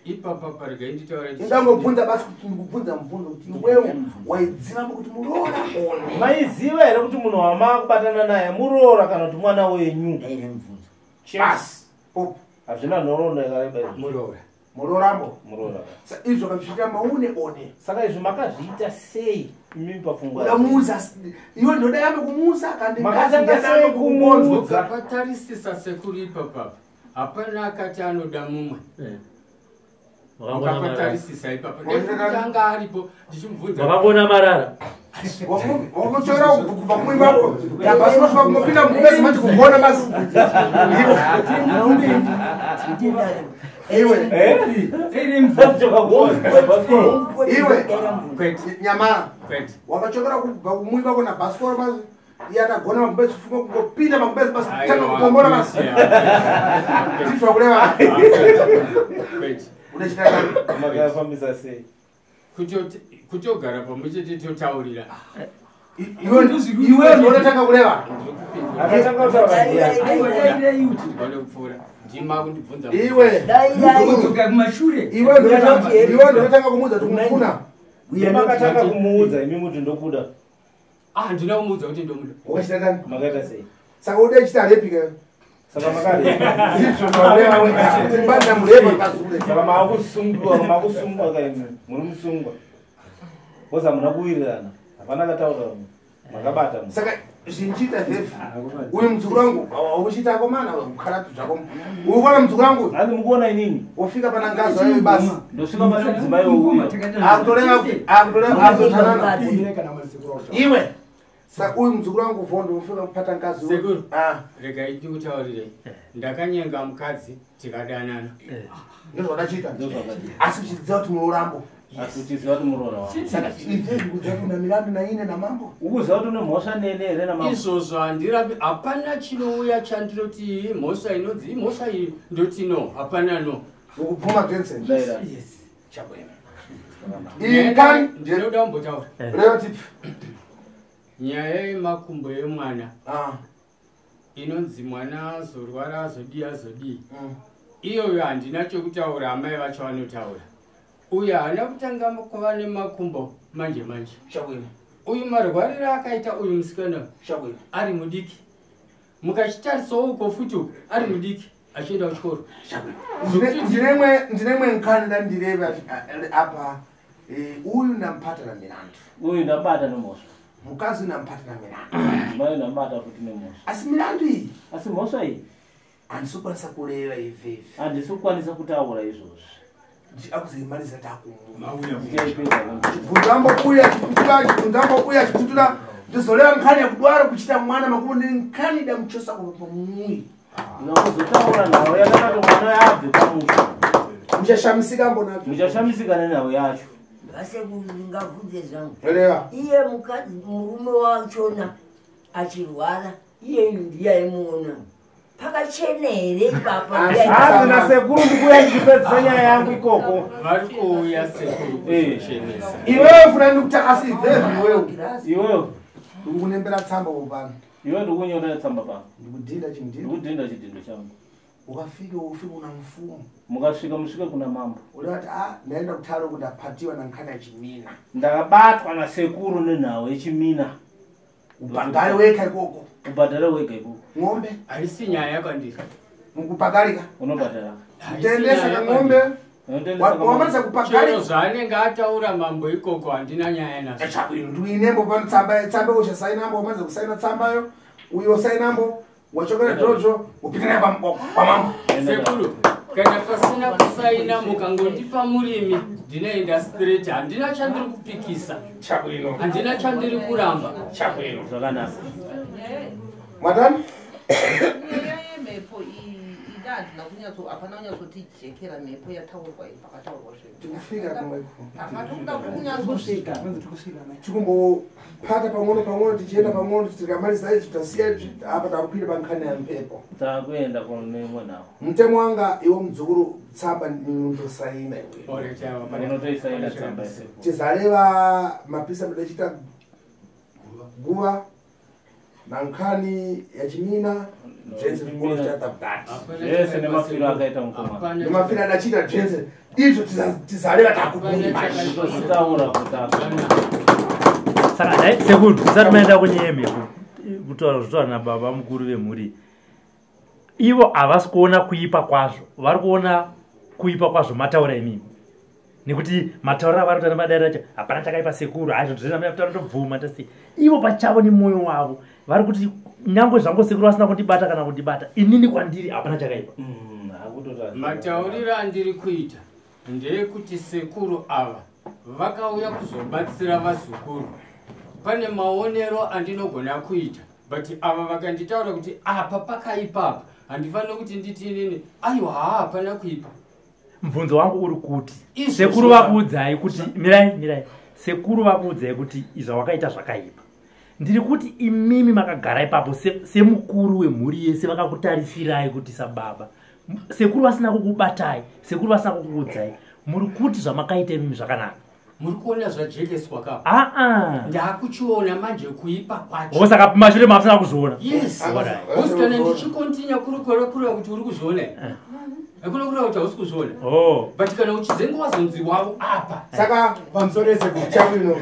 ipapa parega inditaura ingangobvunza basi kuti ndikubvunza mubvunzo kuti iwewe waidziva kuti muroora one maiziva here kuti munhu wamakubatana naye muroora kana kuti mwana wenyu basi hazvina nhoroondo yakareba izvi murorambo muroora izvo kazviita maune one saka izvi makazviita sei imimi pafungwa ndamuudza iwe ndoda yambe kumuudza makatanga sei kumuudza patarisisa sekuru ipapapa hapana akati anoda mumwe mukapatarisisa ipapa ndekutanga aripo ndichimubvunza wakangona marara wakutora kubva kumwimba ko basi nosvika kumupinda mumezi mati kugona basi iwe nyamara wakachokera kubva kumwimba ko nabhasikoro basi iye akagona magumbezi kufunga kungopinda magumbezi basi kutanga kukombora basi ndizva kureva makafambisa sei kutogara pamwechete totaurira iwe ndonatanga kureva akatanga kutaura kupfuura ndima kundibvunza iwe ndonatanga kumuudza kuti kumufuna makatanga kumuudza imi kuti ndokuda ndina kumuudza kuti ndomuda wakachitandani makaita sei saka ude chita repika saka makareasaka makusungwa kaimi muri musungwa koza muna kuwirirana hapana kataura makabata saka zvinchita vhevhi uyu mudzukuru wangu auchitako mana kukhalatu zvako ukuona mudzukuru wangu handi mukuona inini wofika pana ngazi wayo basi ndosvika pane mudzimai wouya akutoreakutotanana iwe saka uyu mudzukuru wangu vhondo ufika kupata ngazi sekuru regai ndikutaurirei ndakanyenga mukadzi tikadanana ndozvakachita asi uchidziva kuti murorambo asi uchiziva kuti muroora saka kudziva kuti una mirandu naine namambo ukuziva kuti une mhosva nene here namambo izvozvo handirapi hapana chinouya chandinoti mhosva inodzi mhosva iyi ndoti no hapana no ukubvuma jensen ndinoda kumbotaura reva tipi nyaya yemakumbo yemwana inonzi mwana azorwara azodii iyoyo handina chokutaura amai vacho vanotaura uyu haana kutanga kuva nemakumbo manje uyu marwarire akaita uyu musikana ari mudiki mukachitarisawo uko futi ari mudiki achienda kuchikoro ndinemwe nkani ndandireva apa uyu ndampatana mirandu uyu ndabata nemhosva mukazi unampatana mirandu mai ndabata futi nemhosva asi mirandu iyi asi mhosva iyi handisi kukwanisa kureva ivhevi handisi kukwanisa kutaura izvozvi akuzoimaliza takumubvunzo ambokuya achitutura ndizoreva nkani yakudwara kuchita mwana makuru ndinkani damuchosa pamumwiri ndinokuzotaura nhau yakati mwana yabve pamusha muchashamisika mbonacho muchashamisika nenhau yacho vase ngavhunze zvangu reva iye mukadzi murume wachona achirwara iyeyu ndiyaimuona pakachena here ipapahazina sekuru ndikuya ndichipedzisa nyaya yangu ikoko vari kuuya sekuru kuchenesa iwewe funa ndikuta asi ivhevi iwewe ndikunembera tsamba upano iwe ndikunyorera tsamba pano ndikudhinda ndikudhinda chidindo changu ukafika una mfumo mukasvika musvike kuna mambo udati ndaenda kutaro kuti ndapatiwa nankhani yachimina ndakabatwa nasekuru nenhau yechimina ubhadhare weka ikoko ubhadhare wega ikoko ng'ombe haisi nyaya yakwandiri mukubhadharika unobhadhara tendesa kang'ombe wamanisa chero kubhadharika zvaanenge ataura mambo ikoko handina nyaya nazo nduinembo pano tsamba uchasainambo wamanisa kusaina tsambayo uyo wasainambo wachokera jojo upita kwa mambo sekuru kana pasina kusaina mukangondipa murimi ndine industry handina chandiri kupikisa handina chandiri kuramba zvakanaka madam mhepo ida handina hapana kunyatsotijekera mhepo yataurwa pakataurwa tikufika akatokuda kunyatsosvika tikumbopata pang'ono tichienda pang'ono tikamaliza izvi tasiya apa takupinda pankhani ya mhepo takuenda kunemwe nawo mutemo wanga iwo mudzukuru tsamba ninotosaina inotoisaina tsamba tizaleva mapisa mudachita guva nankhani yachimina zvese zvikolo zvese nemafiro akaita mukoma nemafiro adachita zvese izvo tizaleva takutaura saka dai sekuru tisati maenda kunyeme kutaura nababa mukuru vemhuri ivo havasi kuona kuipa kwazvo vari kuona kuipa kwazvo mataura imimi nekuti mataura avari kutaura madaira acho hapana chakaipa sekuru azvotobvuma tasi ivo pachavo nemwoyo wavo vari kuti nyange zvangu sekuru vasina kundibata kana kundibata inini kwandiri hapana chakaipa matauriro andiri kuita ndeyekuti sekuru ava vakauya kuzobatsira vazukuru pane maonero andinogona kuita but ava vakanditaura kuti apa pakaipapa handifanira kuti nditi inini aiwa hapana kuipa mubvunzo wangu uri kuti sekuru vakuudzai kuti mirai sekuru vakuudzai kuti izvo wakaita zvakaipa ndiri kuti imimi makagara ipapo semukuru wemhuri yese vakakutarisirirai kuti sababa sekuru vasina kukubatai sekuru vasina kukuudzai muri kuti zvamakaita imimi zvakanaka muri kuona zvajekeswa kapo ndakuchiona manje kuipa kwacho saka mashure mamusina kuzviona yes kana ndichikontinya kurukura kuti uri kuzviona akuna kureva kuti hausi kuzviona but kana uchizenga wazonzi wavo apa saka pamusoro esekuru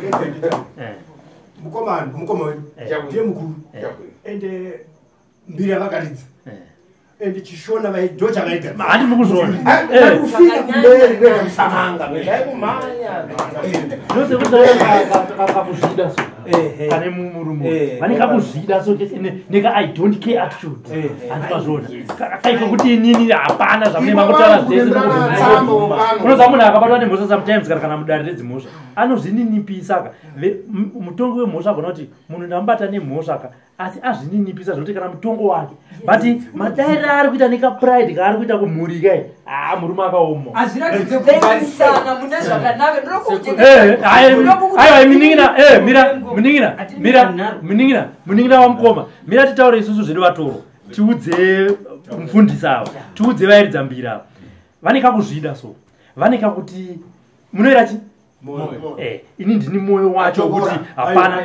mukoma wedu ndiye mukuru ende mbiri yavakaridza ende chishona ndo chakaita handi mukuzviona kakuzvida so kane murumo vane kakuzvida so neka I don't care attitude handikazviona kaika kuti inini hapana zvamunemakutaura zvese unoza munhu akabatwa nemhosva sometimes kana mudare redzimhosva anozvininipisa ka mutongo wemhosva agona kuti munhu ndamubata nemhosva ka asi azvininipisa zvokuti kana mutongo wake but madaira ari kuita nekapride kaari kuita kumhuri kai murume akaoma muningina wamukoma mira titaure isusu zvedu vatoro tiudze mufundisi ava tiudze vairidza mbiri ava vane kakuzvida so vane kakuti munoira chi ini ndini mwoyo wacho kuti hapana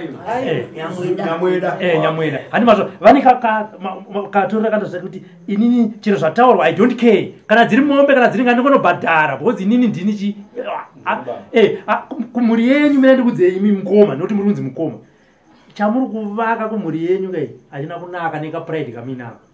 nyamweda handi mazvo vane katorera kanda kuti inini chero zvataurwa I don't care kana dziri mombe kana dziri ngandingonobhadhara because inini ndini chi kumhuri yenyu mina ndikudzei imi mukoma nokuti muri kunzi mukoma chamuri kuvaka kumhuri yenyu kai hachina kunaka nekapride kaminako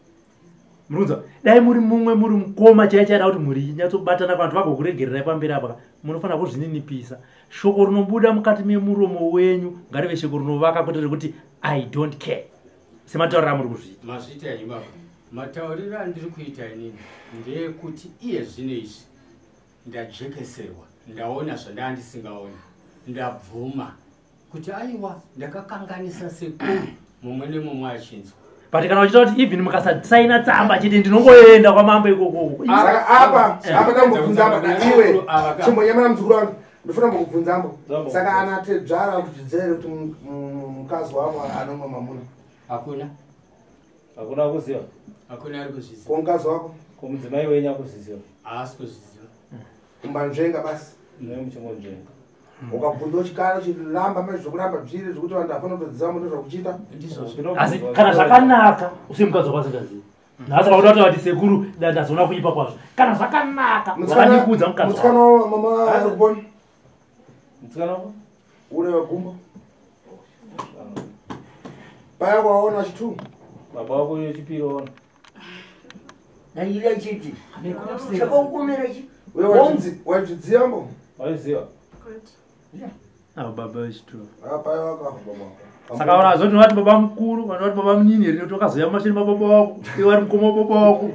murunza dai muri mumwe muri mukoma chaichaida kuti mhuri inyatsobatana vantu vagokuregererai pamberi apa munofanira kuzvininipisa shoko rinobuda mukati memuromo wenyu ngarive shoko rinovaka kwete rekuti I don't care sematauriro amuri kuzviita mazviita ibaba matauriro andiri kuita inini ndeyekuti iye zvino izvi ndajekeserwa ndaona zvandandisingaoni ndabvuma kuti aiwa ndakakanganisa sekuru mumwe nemumwe achinzwa but kana uchita kuti even mukasasaina tsamba chiti ndinongoenda kwamambo ikoko apa tambobvunza apa iwe chimbonyamana muzukuru wangu ndofuna mbokubvunzambo saka ana tedzvara kuchidzere kuti mukazi wavo anomwa mamuna hakuna kuziva hakuna ari kuzviziva komukazi wako komudzimai wenyu akuziziva haasi kuzviziva umbanzvenga basi nemuchingonzvenga ukabvunza uchikara uchiramba mai zvokuramba zviri zvokuti vanhu hafana kutodziva muto zvekuchita asi kana zvakanaka usemukadzi wakwasingazivi nhasi kakuda kuti sekuru ndazoona kuipa kwazvo kana zvakanaka vakandikudza mukadzi mutsikana mama arikuponi mutsikana ule wegumbo paya kwaona chitu baba wako yechipiri ona naira chiti chakokumira chi waichidziva mbo waiziva baba wechitu paya waka saka vanhu vazoti vati baba mukuru vanhu vati baba munini rino tokazoya mashini mababa wako iwari mukoma wababa wako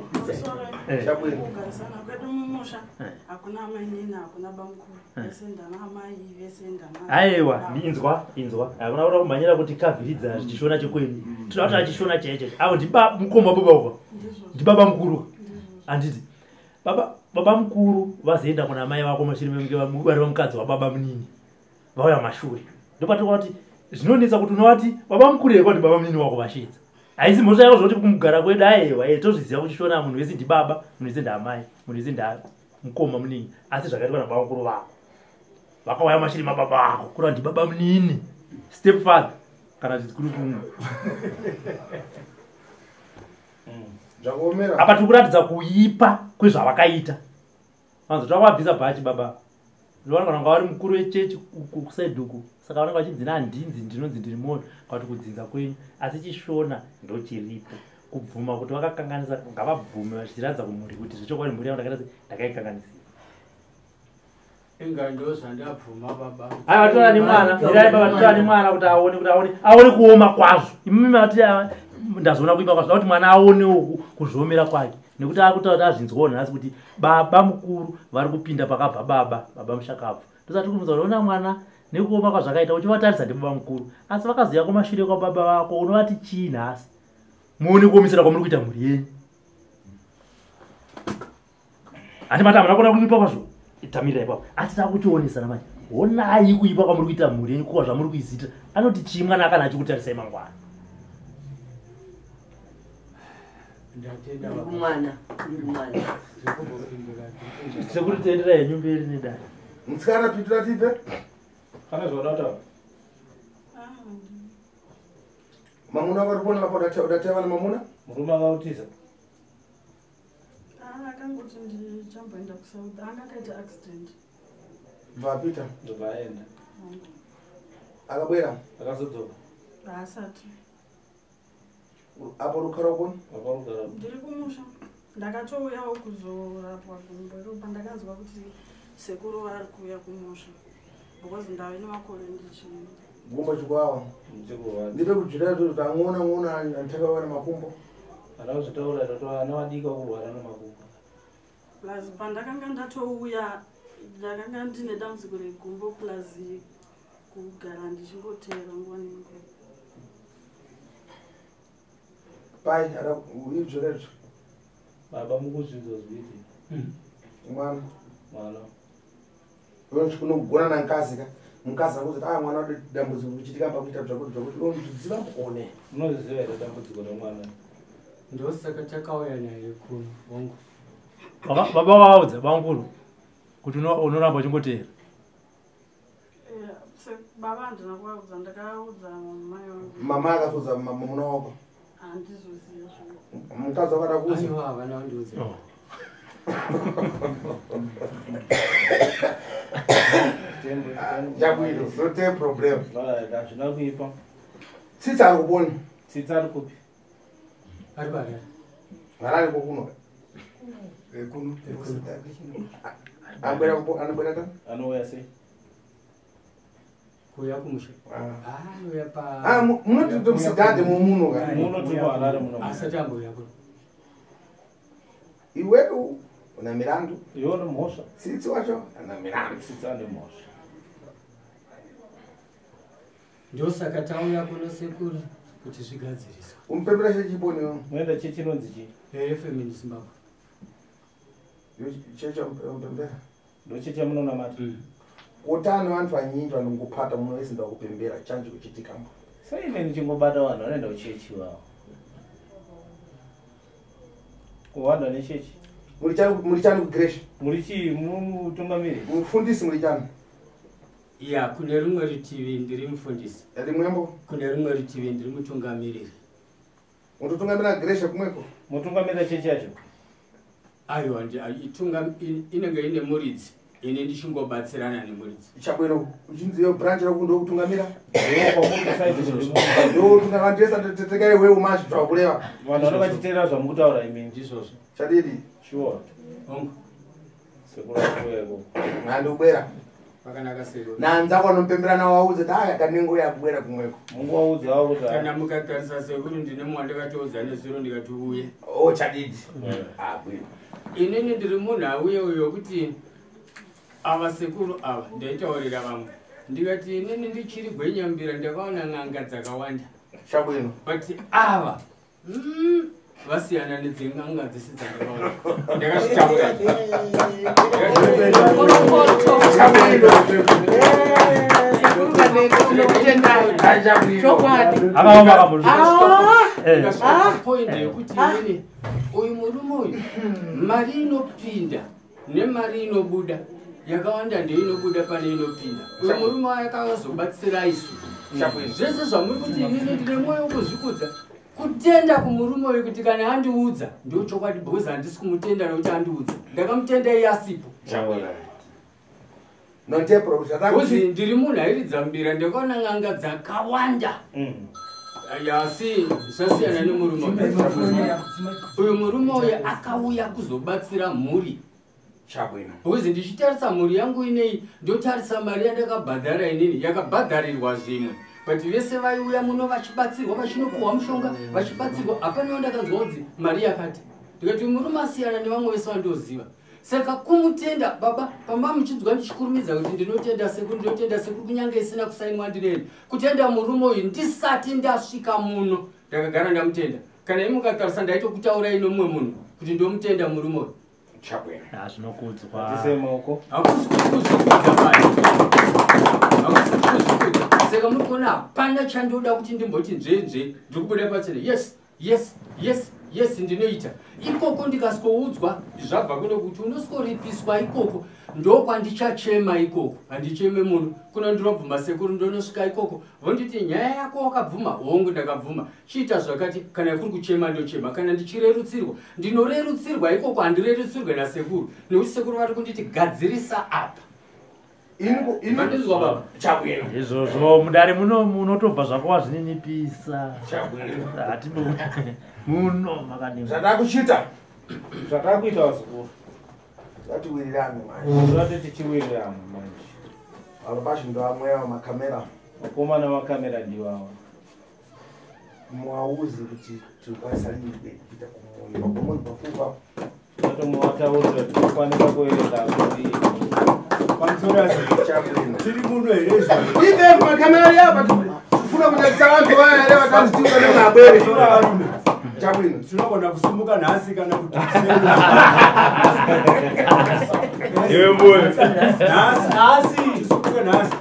kumusha hakuna mainini hakuna bamkuru vese ndanamai vese ndanamai aiwa inzwa akuna kuti kumanyira kuti kavhiridza chishona chekweni tinoti achishona cheche avo mukoma baba uko ndibaba mukuru anditi baba mukuru vazoenda kuna mai vako mashure memge vari vamukadzi wababa munini vauya mashure ndopatoka kuti zvinonetsa kuti unovati baba mukuru yekwa kuti baba munini wako vashidza haisi mhosva yako zvoti kumugara kwedu aiwa tozviziva kuti shona munhu wese ndibaba munhu wese ndaamai munhu wese ndamukoma munini asi zvakaitwa nababa mukuru vako vakauya mashiri mababa vako kurava ndibaba munini step father kana zvikuru kumwe apa tiri kuratidza kuipa kwezvavakaita vanzo tavabvisa bhachi baba ndovana kana vari mukuru wechechi kusaidhuku saka vanenge vachidzinaa ndinzi ndinonzi ndiri moyo kwati kudzinza kwenyu asi chishona ndochiripo kubvuma kuti vakakanganisa ngavabvume vachiratidza kumhuri kuti zvechokwadi mhuri yangu ndakaikanganisira inga ndozvandabvuma baba aiwa tora nemwana irai baba tora nemwana kuti aone kuoma kwazvo imimi mati ndazoona kuipa kwazvo kuti mwana aonewo kuzviomera kwake nekuti akutaura kuti azvinzwawo nhasi kuti baba mukuru vari kupinda pakabva baba mushakabvu ndosati kumudza kuti ona mwana nekuoma kwazvakaita uchivatarisa ndibaba mukuru asi vakaziva kumashure kwababa vako unovati chii nhasi muone kuomisira kwamuri kuita mhuri yenyu handi mati hamuna kuona kuipa kwazvo tamirira ipapo asi takuchionesana manje honai kuipa kwamuri kuita mhuri yenyu kuva zvamuri kuizita anoti chii mwana akana achikutarisai mangwana mwana sekuti tiendera henyu mberi nedai musikana pitira tipe kana zvaudata mamuna varipona lapo udateva namamuna murume akautisa akangoti ndichamboenda kusauda anga akaita accident vapita ndovaenda akabwera akazodzoka haasati apo rukara koni ndiri kumusha ndakatouyawo kuzorapwa gumberopa ndakanzwa kuti sekuru vari kuuya kumusha because ndava nemakore ndichienda gumba chikwawa ndipe kujira kuti ang'ona antakavana makumbo anazvitaura anawadika kurwara nemakumbo plus pandakanga ndatouya ndakanga ndine dambudziko regumbo plus kugara ndichingotera nguva nenguva pai izvorezvo baba mukuzvidzo zviti mwana mwana unogona nankazi ka mukazi akuzoti mwana wade dambudziko kuchitika pakuita zvakuti unozviziva mukone unoziva here dambudziko remwana ndosaka takauya naye kuno wangu baba vaudza vanguru kuti unoramba uchingotera baba handina kuvaudza ndakaudza mai vangu mama akaudza mamuna wako handizoziva mukazi wakada kuzi havana vandiudza jabwino zote problem zvina kuipa tsitsi ari kuponi tsitsi ari kupi ari vari varari kokuno kuno anobwera ta anouya sei kuya kumusha anoya munotitomusidhadhe mumuno ka munotiwarare muno asati amboya kuno iwewe una mirandu iwe une mhosva tsitsi wacho ana mirandu tsitsi ane mhosva ndosaka tauya kuno sekuru kuti zvigadziriswa umupembera chechiponi muenda chechinonzi chii femini zimbabwe checha umpembera ndochechamunonamata kotani vantu vanyinji vanongopata muno wese ndakupembera chanji kuchitika mbo sei ine ndichingobata vanhu vanoenda kuchechi vavo kuwanda nechechi muri chani kugresha muri chii mutungamiri mufundisi muri chani ya kune rumwe rutivi ndiri mufundisi rimwembo kune rumwe rutivi ndiri mutungamiriri mutotungamira gresha kumweko mutungamira chechi yacho aiwa inenge ine muridzi ine ndichingobatsirana nemuridzi chabwino uchinziyo branch rakundo kutungamira ndotungavandiesa iwewe mashi twakureva vanhu vanenge vachiteera zvamukutaura imini ndizvozvo chadidi sure ongo sekurakueko ndobwera Pakanaka sekuru. Nanza kwanompemberana wauze dai akanengo yakubwera kumweko. Mungu wauze wao kuti kana mukatarisa sekuru ndine mwandakatoudza nezuro ndikati uye. Oh chadidi. Bwino. Inini ndiri munhu auye uyo kuti ava sekuru ava ndaitaurira vamwe ndikati inini ndichiri gwenyambira ndakaona n'anga dzakawanda chabwino but ava vasiyana nedzen'anga dzese dzandakaona ndakazvitaura point yekuti inini uyu murume uyu mari inopinda nemari inobuda yakawanda ndeinobuda pane inopinda uyu murume yakavazobatsira isu zvese zvamuri kuti inini ndine mwoyo wekuzvikudza kutenda kumurume uyu kuti kana andiudza ndio chokwadi because handisi kumutenda nokuti andiudza ndakamutenda iye asipo uzi ndiri munhu airidza mbira ndakaona n'anga dzakawanda yasi zvasiyana nemurume uyu murume uyu akauya kuzobatsira mhuri because ndichitarisa mhuri yangu inei ndotarisa mari yandakabhadhara inini yakabhadharirwa zvimwe but vese vaiuya muno vachibatsirwa vachinopuhwa mushonga vachibatsirwa hapana wandakanzwa kunzi mari yakati ndikati murume asiyana nevamwe vese vandoziva saka kumutenda baba pamba muchinzwa ndichikurumidza kuti ndinotenda sekuru kunyange isina kusainwa ndineni kutenda murume uyu ndisati ndasvika muno ndakagara ndamutenda kana imukatarisa ndaitokutaura ino mumwe munhu kuti ndomutenda murume uyu zvinokudzwa tisemaoko hakusi kuzvikudza saka muri kuona hapana chandoda kuti ndimboti nzvenzve ndikubuda pachena yes ndinoita ikoko ndikaswoudzwa zvabva kuno kuti unosworipiswa ikoko ndokwandichachema ikoko handicheme munhu kuno ndinobvuma sekuru ndonosvika ikoko vonditi nyaya yako wakabvuma hongu ndakabvuma chiita zvakati kana kuri kuchema ndochema kana ndichirerutsirwa ndinorerutsirwa ikoko handirerutsirwe nasekuru nekuti sekuru vari kunditi gadzirisa apa vandizwa baba chabwino izvozvo mudare munotobva zvako wazvininipisa muno makadini zvatakuchita zvatakuita wasikuru ngatiwirirane zvati tichiwirirana manje arobashi ndo amweya makamera makomana makamera ndiwawa mwauzi kuti tikwasalirwe kuita kumwoyo wagomoni pafuva atomuwataurira tikukwanisa kuerenga kuri tiri muno here ive makamera yapa tifuna kutakisa vantu vaya here vatanziuka nemabwere chabwino tinogona kusumuka nhasi kana kuti tisumuke nhasi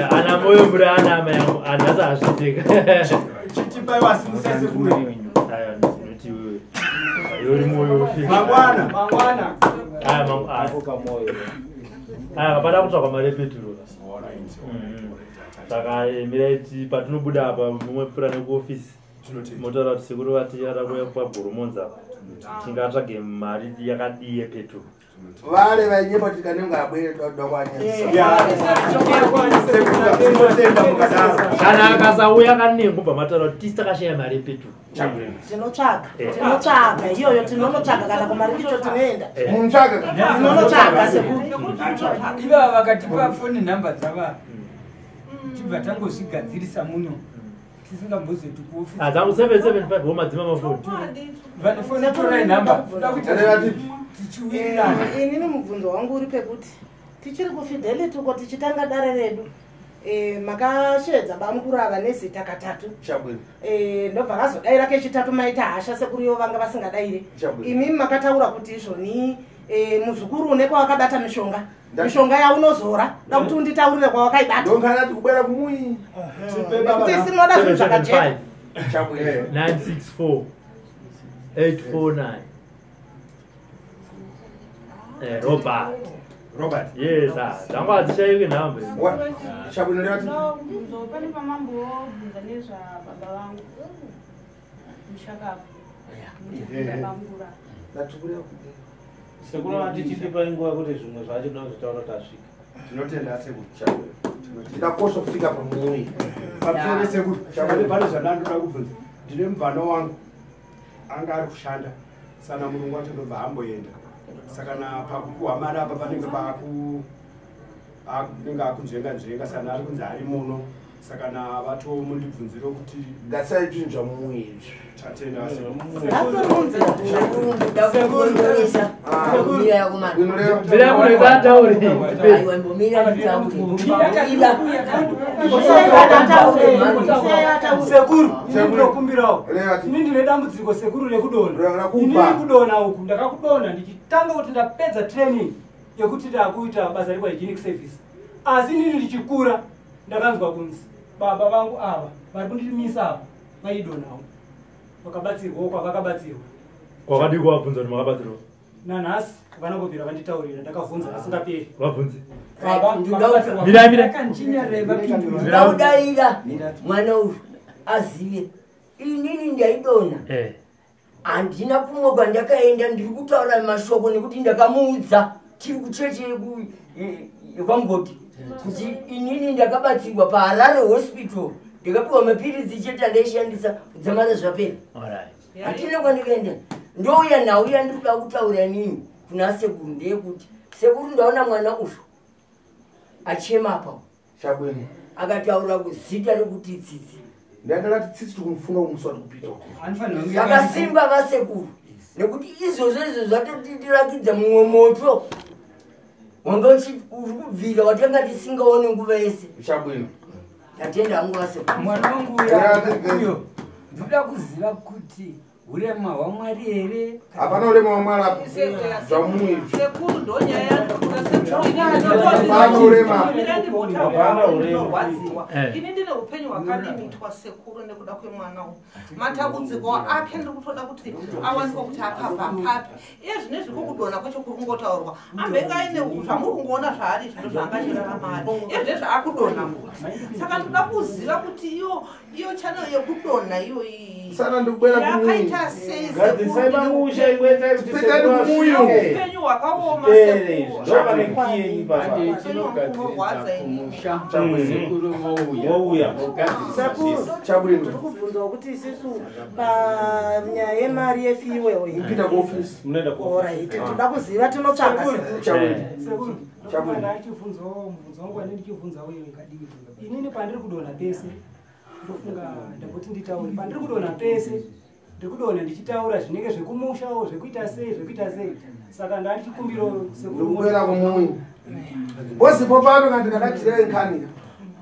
ana moyo muri ana ama yangu anhasi azvitika chitipai wasimusese kure yori moyo mangwana pada kutsvakwa mari epeturo saka miraiti patinobuda apa mumwe pfuura nekuofisi motaura kuti sekuru vati arakuya kwabhoromonza tingatsvage mari yakadii yepeturo vale vainyepa tikanenge abwere kana akasauya kanengubva mataura kuti tisi takashaya mari yepeturo tinotsvaga iyoyo tinonotsvaga kana kumari kicho tinoenda tinonotsvaga ivava vakatipa foni nhamba dzavanhu tibva tangozvigadzirisa muno tisingambozoti kuofisi dzangu 775 womadzima mafoni vanefoni torai nhamba inini mubvunzo wangu uri pekuti tichiri kufidelity uko tichitanga dare redu makashedza bamukuru ava nezita katatu ndobva kazodaira kechitatu maita hasha sekuriyo vanga vasingadaire imi makataura kuti izvoni muzvikuru nekwawakabata mishonga yaunozora da kuti unditaurire kwawakaibata ndonkanati kubwera kumui kuti sinoda zvinhu zvakajeka 964 849 Robert. Yes, dzangu hadzishayike nhamba. Pane pamambobvunza nezvababa vangu mushakapo bamukura sekuru atichipa nguva yekuti zvimwe zvacho tinozvitaura tasvika tinotenda sekuru tinakosha kufika pamui papsore sekuru pane zvandandoda kubvunza ndine mubvano wangu anga ari kushanda sana mulungu wacho ndobva amboenda saka na pakupuhwa mari apa panenge akunenge akunzvenga sana ari kunzi ari muno saka navatomundibvunziro kuti ngatsaipinzva mumwiri sekuru ini ndine dambudziko sekuru rekudona uku ndakakudona ndichitanga kuti ndapedza training yekuti ndakuita basa rekwahygienic service asi nini ndichikura ndakanzwa kunzi baba vangu ava vari kundirimisa apa vaidonawo vakabatsirwawo kwavakabatsirwa kwakadi kuvabvunza kuti makabatsirwa nanhasi vanangobvira vanditaurira ndakavhunza asingaperi vabvunze ndaudaira mwana uyu azive inini ndaidona handina kumwe kwandakaenda ndiri kutaura mashoko nekuti ndakamuudza tiri kucheche yekwamugoti kuti inini ndakabatsirwa paharare hospital ndikapiwa mapiritsi chete andaishandisa kudzamara zvapera hatina kwandikaenda ndouya nhauya ndiri kuda kutaura nini kuna sekuru ndeyekuti sekuru ndaona mwana uyu achemapa chabwini akataura kuzita rekuti tsitsi ndakati tsitsi tikumufunga kumuswati kupita zvakasimba vasekuru nekuti izvozvo izvo zvatotirakidza mumwe moto wanga uri kubvira watanga tisingaone nguva yese chabwino tatenda hangu vasekuru mwana wangu uyo ndoda kuziva kuti urema hwamwari here hapana urema hwamwari apo zvamumwiri sekuru ndonyaya ini ndine upenyu hwakalimitwa sekuru nekuda kwemwana uyu matambudziko ake ndiri kutoda kuti awanikwa kuti akabva papi iye zvine zvikukudona kwacho kuri kungotaurwa ambenge aine zvamuri kungoona zvaari zvino zvaangachiraramari iye zvine zvaakudona kuti saka ndoda kuziva kuti iyo channel yekudona iyoyi yakaita sei upenyu hwakaoma sekuru kuti isusu panyaya yemari yefiwewo toda kuziva tinotsvaga inini pandiri kudonha pese ndofunga ndakuti nditaure pandiri kudonha pese ndikudonha ndichitaura zvinenge zvekumushawo zvekuita sei saka ndatichikumbiro sekuru kumuyi bosipo pano kana ndikadatirei nkhani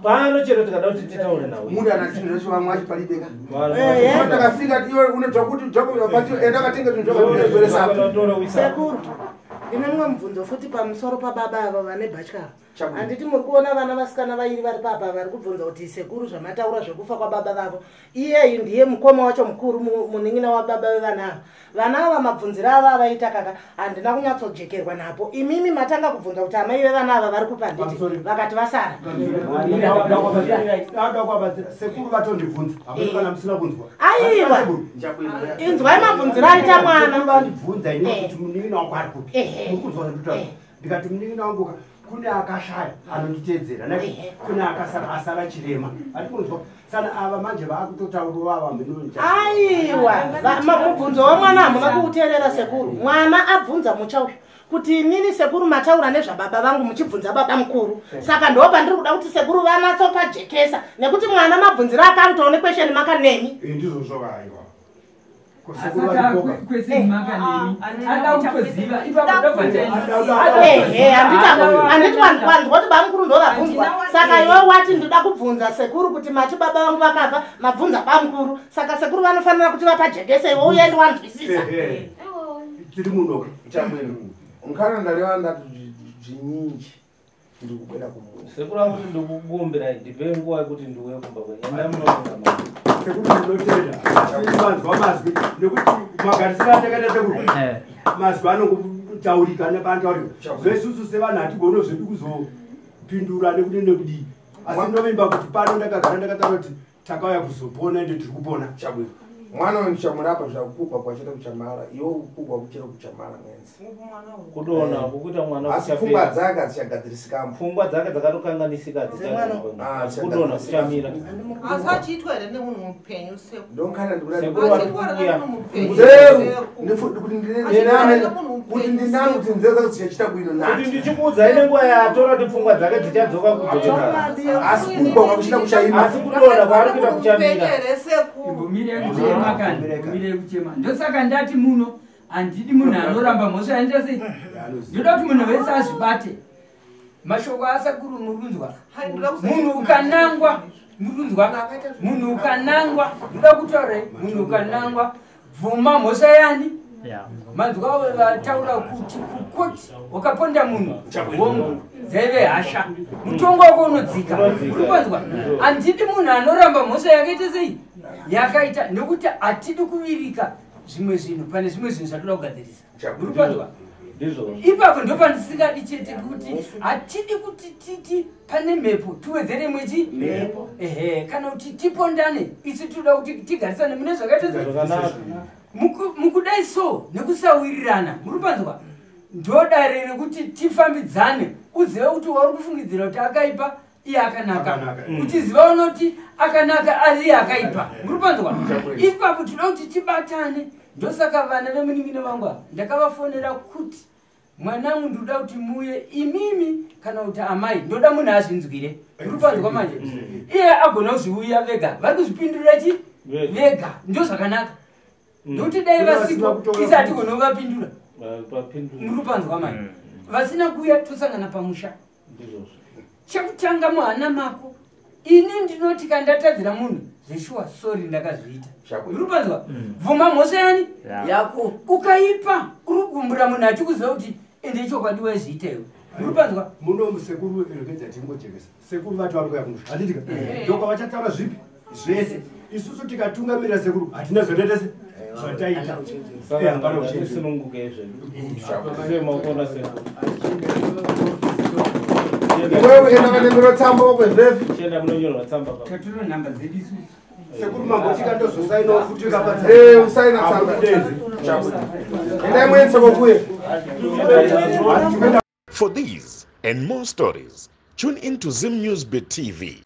pano chero tikada kuti titaure nawo munhu anatindira chivamwe achipalibeka takafika iwe unodzva kuti endakatenga zvinhu zvakaeresa sekuru ine mumwe mubvunzo futi pamusoro pababa ava vane bhatyara handiti muri kuona vana vasikana vairi vari papa vari kubvunza kuti sekuru zvamataura zvekufa kwababa vavo iyeyu ndiye mukoma wacho mukuru munin'ina wababa vevana ava vana ava mabvunziro ava avaita kaka handina kunyatsojekerwa napo imimi matanga kubvunza kuti amai vevana ava vari kupanditi vakati vasara sekuru vatondibvunza kana musina kunzwa aiwa inzwai mabvunziro aita mwana vandibvunza ini kuti munin'ina wako ari kupi muri kunzwa zvanditaura ndikati munin'ina wangu kune akashaya anonditeedzera nekuti kune asara chirema atikunzwa sana ava manje vaakutotaurwa vambenonja aiwa mubvunzo wamwana hamuna kuuteerera sekuru mwana abvunza mucha uyu kuti inini sekuru mataura nezvababa vangu muchibvunza baba mukuru saka ndo pandiri kuda kuti sekuru vanatsopajekesa nekuti mwana mabvunziro akantoone kwesheni makanemi ndizvozvo aiwa handiti vanzwa kuti bamukuru ndo vabvunzwa saka iwe wati ndida kubvunza sekuru kuti mati baba vangu vakafa mabvunza bamukuru saka sekuru vanofanira kuti vapajekese iwe uyendi wanzwisisa tiri munoka chamwino mukana ndareva ndati zvinyinji ndiri kubwera kumuno sekuru angu ndikukumbira ndipe nguva yekuti ndiuye kumba kwenyenda munoa sekuru ndinotenda vanzwa mazwi nekuti magarisiro atakaita sekuru mazwi anongutaurika nepantaurika zvesusu sevanhu hatigono zvedu kuzopindura nekuti nekudii asi ndovimba kuti pano ndakagara ndakataura kuti takauya kuzopona ende tiri kupona chabwino mwana unichamurapa zvakukugwa kwachita kuchamara iwo ukugwa kuchira kuchamara mwenzi kudona kukuita mwana asi pfungwa dzake adzichagadzirisika pfungwa dzake dzakatokanganisika kudona kuchamira asi achiitwa here nemunhu mupenyu ndonkana kuti ndinani kuti nzeza dzichachita bwino kuti ndichikuudza ine nguva yatora kuti pfungwa dzake dzichadzoka kudzokera asi kugwa kwakuchita kuchaima asi kudona kwaari kuita kuchamira mire kuchema ndosaka ndati muno handidi munhu anoramba mhosva yandese ndoda kuti munhu wese azvibate mashoko asakuru murunzwa munhu ukanangwa murunzwa munhu ukanangwa ndoda kutaurai munhu ukanangwa bvuma mhosva yani manzwa vataura kuti kukoti wakaponda munhu wongu dzeve hasha mutongo wako unodzika uripanzwa handidi munhu anoramba mhosva yakaita sei yakaita nekuti hatidi kuvirika zvimwe zvinhu pane zvimwe zvinhu zvatoda kugadzirisa uripanzwa ipapo ndo pandisingadi chete kuti hatidi kuti titi pane mhepo tiwedzere mwechi ehe kana kuti tipondane isi toda kuti tigarisane mune zvakaita mukudai so nekusawirirana muripanzwa ndodare rekuti tifambidzane uzive kuti wauri kufungidzira kuti akaipa iye akanaka uchiziva unoti akanaka ari iye akaipa muripanzwa ipapo toda kuti tibatane ndosaka vana vemunin'ina vangu ndakavafonera kuti mwanangu ndoda kuti muye imimi kana kuti amai ndoda munhu azvinzwire muripanzwa manje iye agona kuzviuya vega vari kuzvipindurira chi vega ndo zvakanaka ndokuti dai vasipo isati kunovapindura muripanzwa manje vasina kuuya tosangana pamusha chekutanga muhana mako ini ndinoti kandatadzira munhu zveshuwa sori ndakazviita uripanzwa bvuma mhosva yani yako ukaipa uri kukumbura munhu achikuziva kuti ende chokwadi wezviita iwe uripanzwa muno musekuru eregedza timbojekesa sekuru vati vari kuya kumusha handitika ndoka vachataura zvipi zvese isusu tikatungamirira sekuru hatina zvotetese zvataita iwewe enda vanembero tsamba wakwezvefi tatiro nhamba dzedu isusu sekuru mambotika ndozosaina ofutika usaina tsamba endai muense kokuye. For these and more stories, tune in to Zim News Bit TV.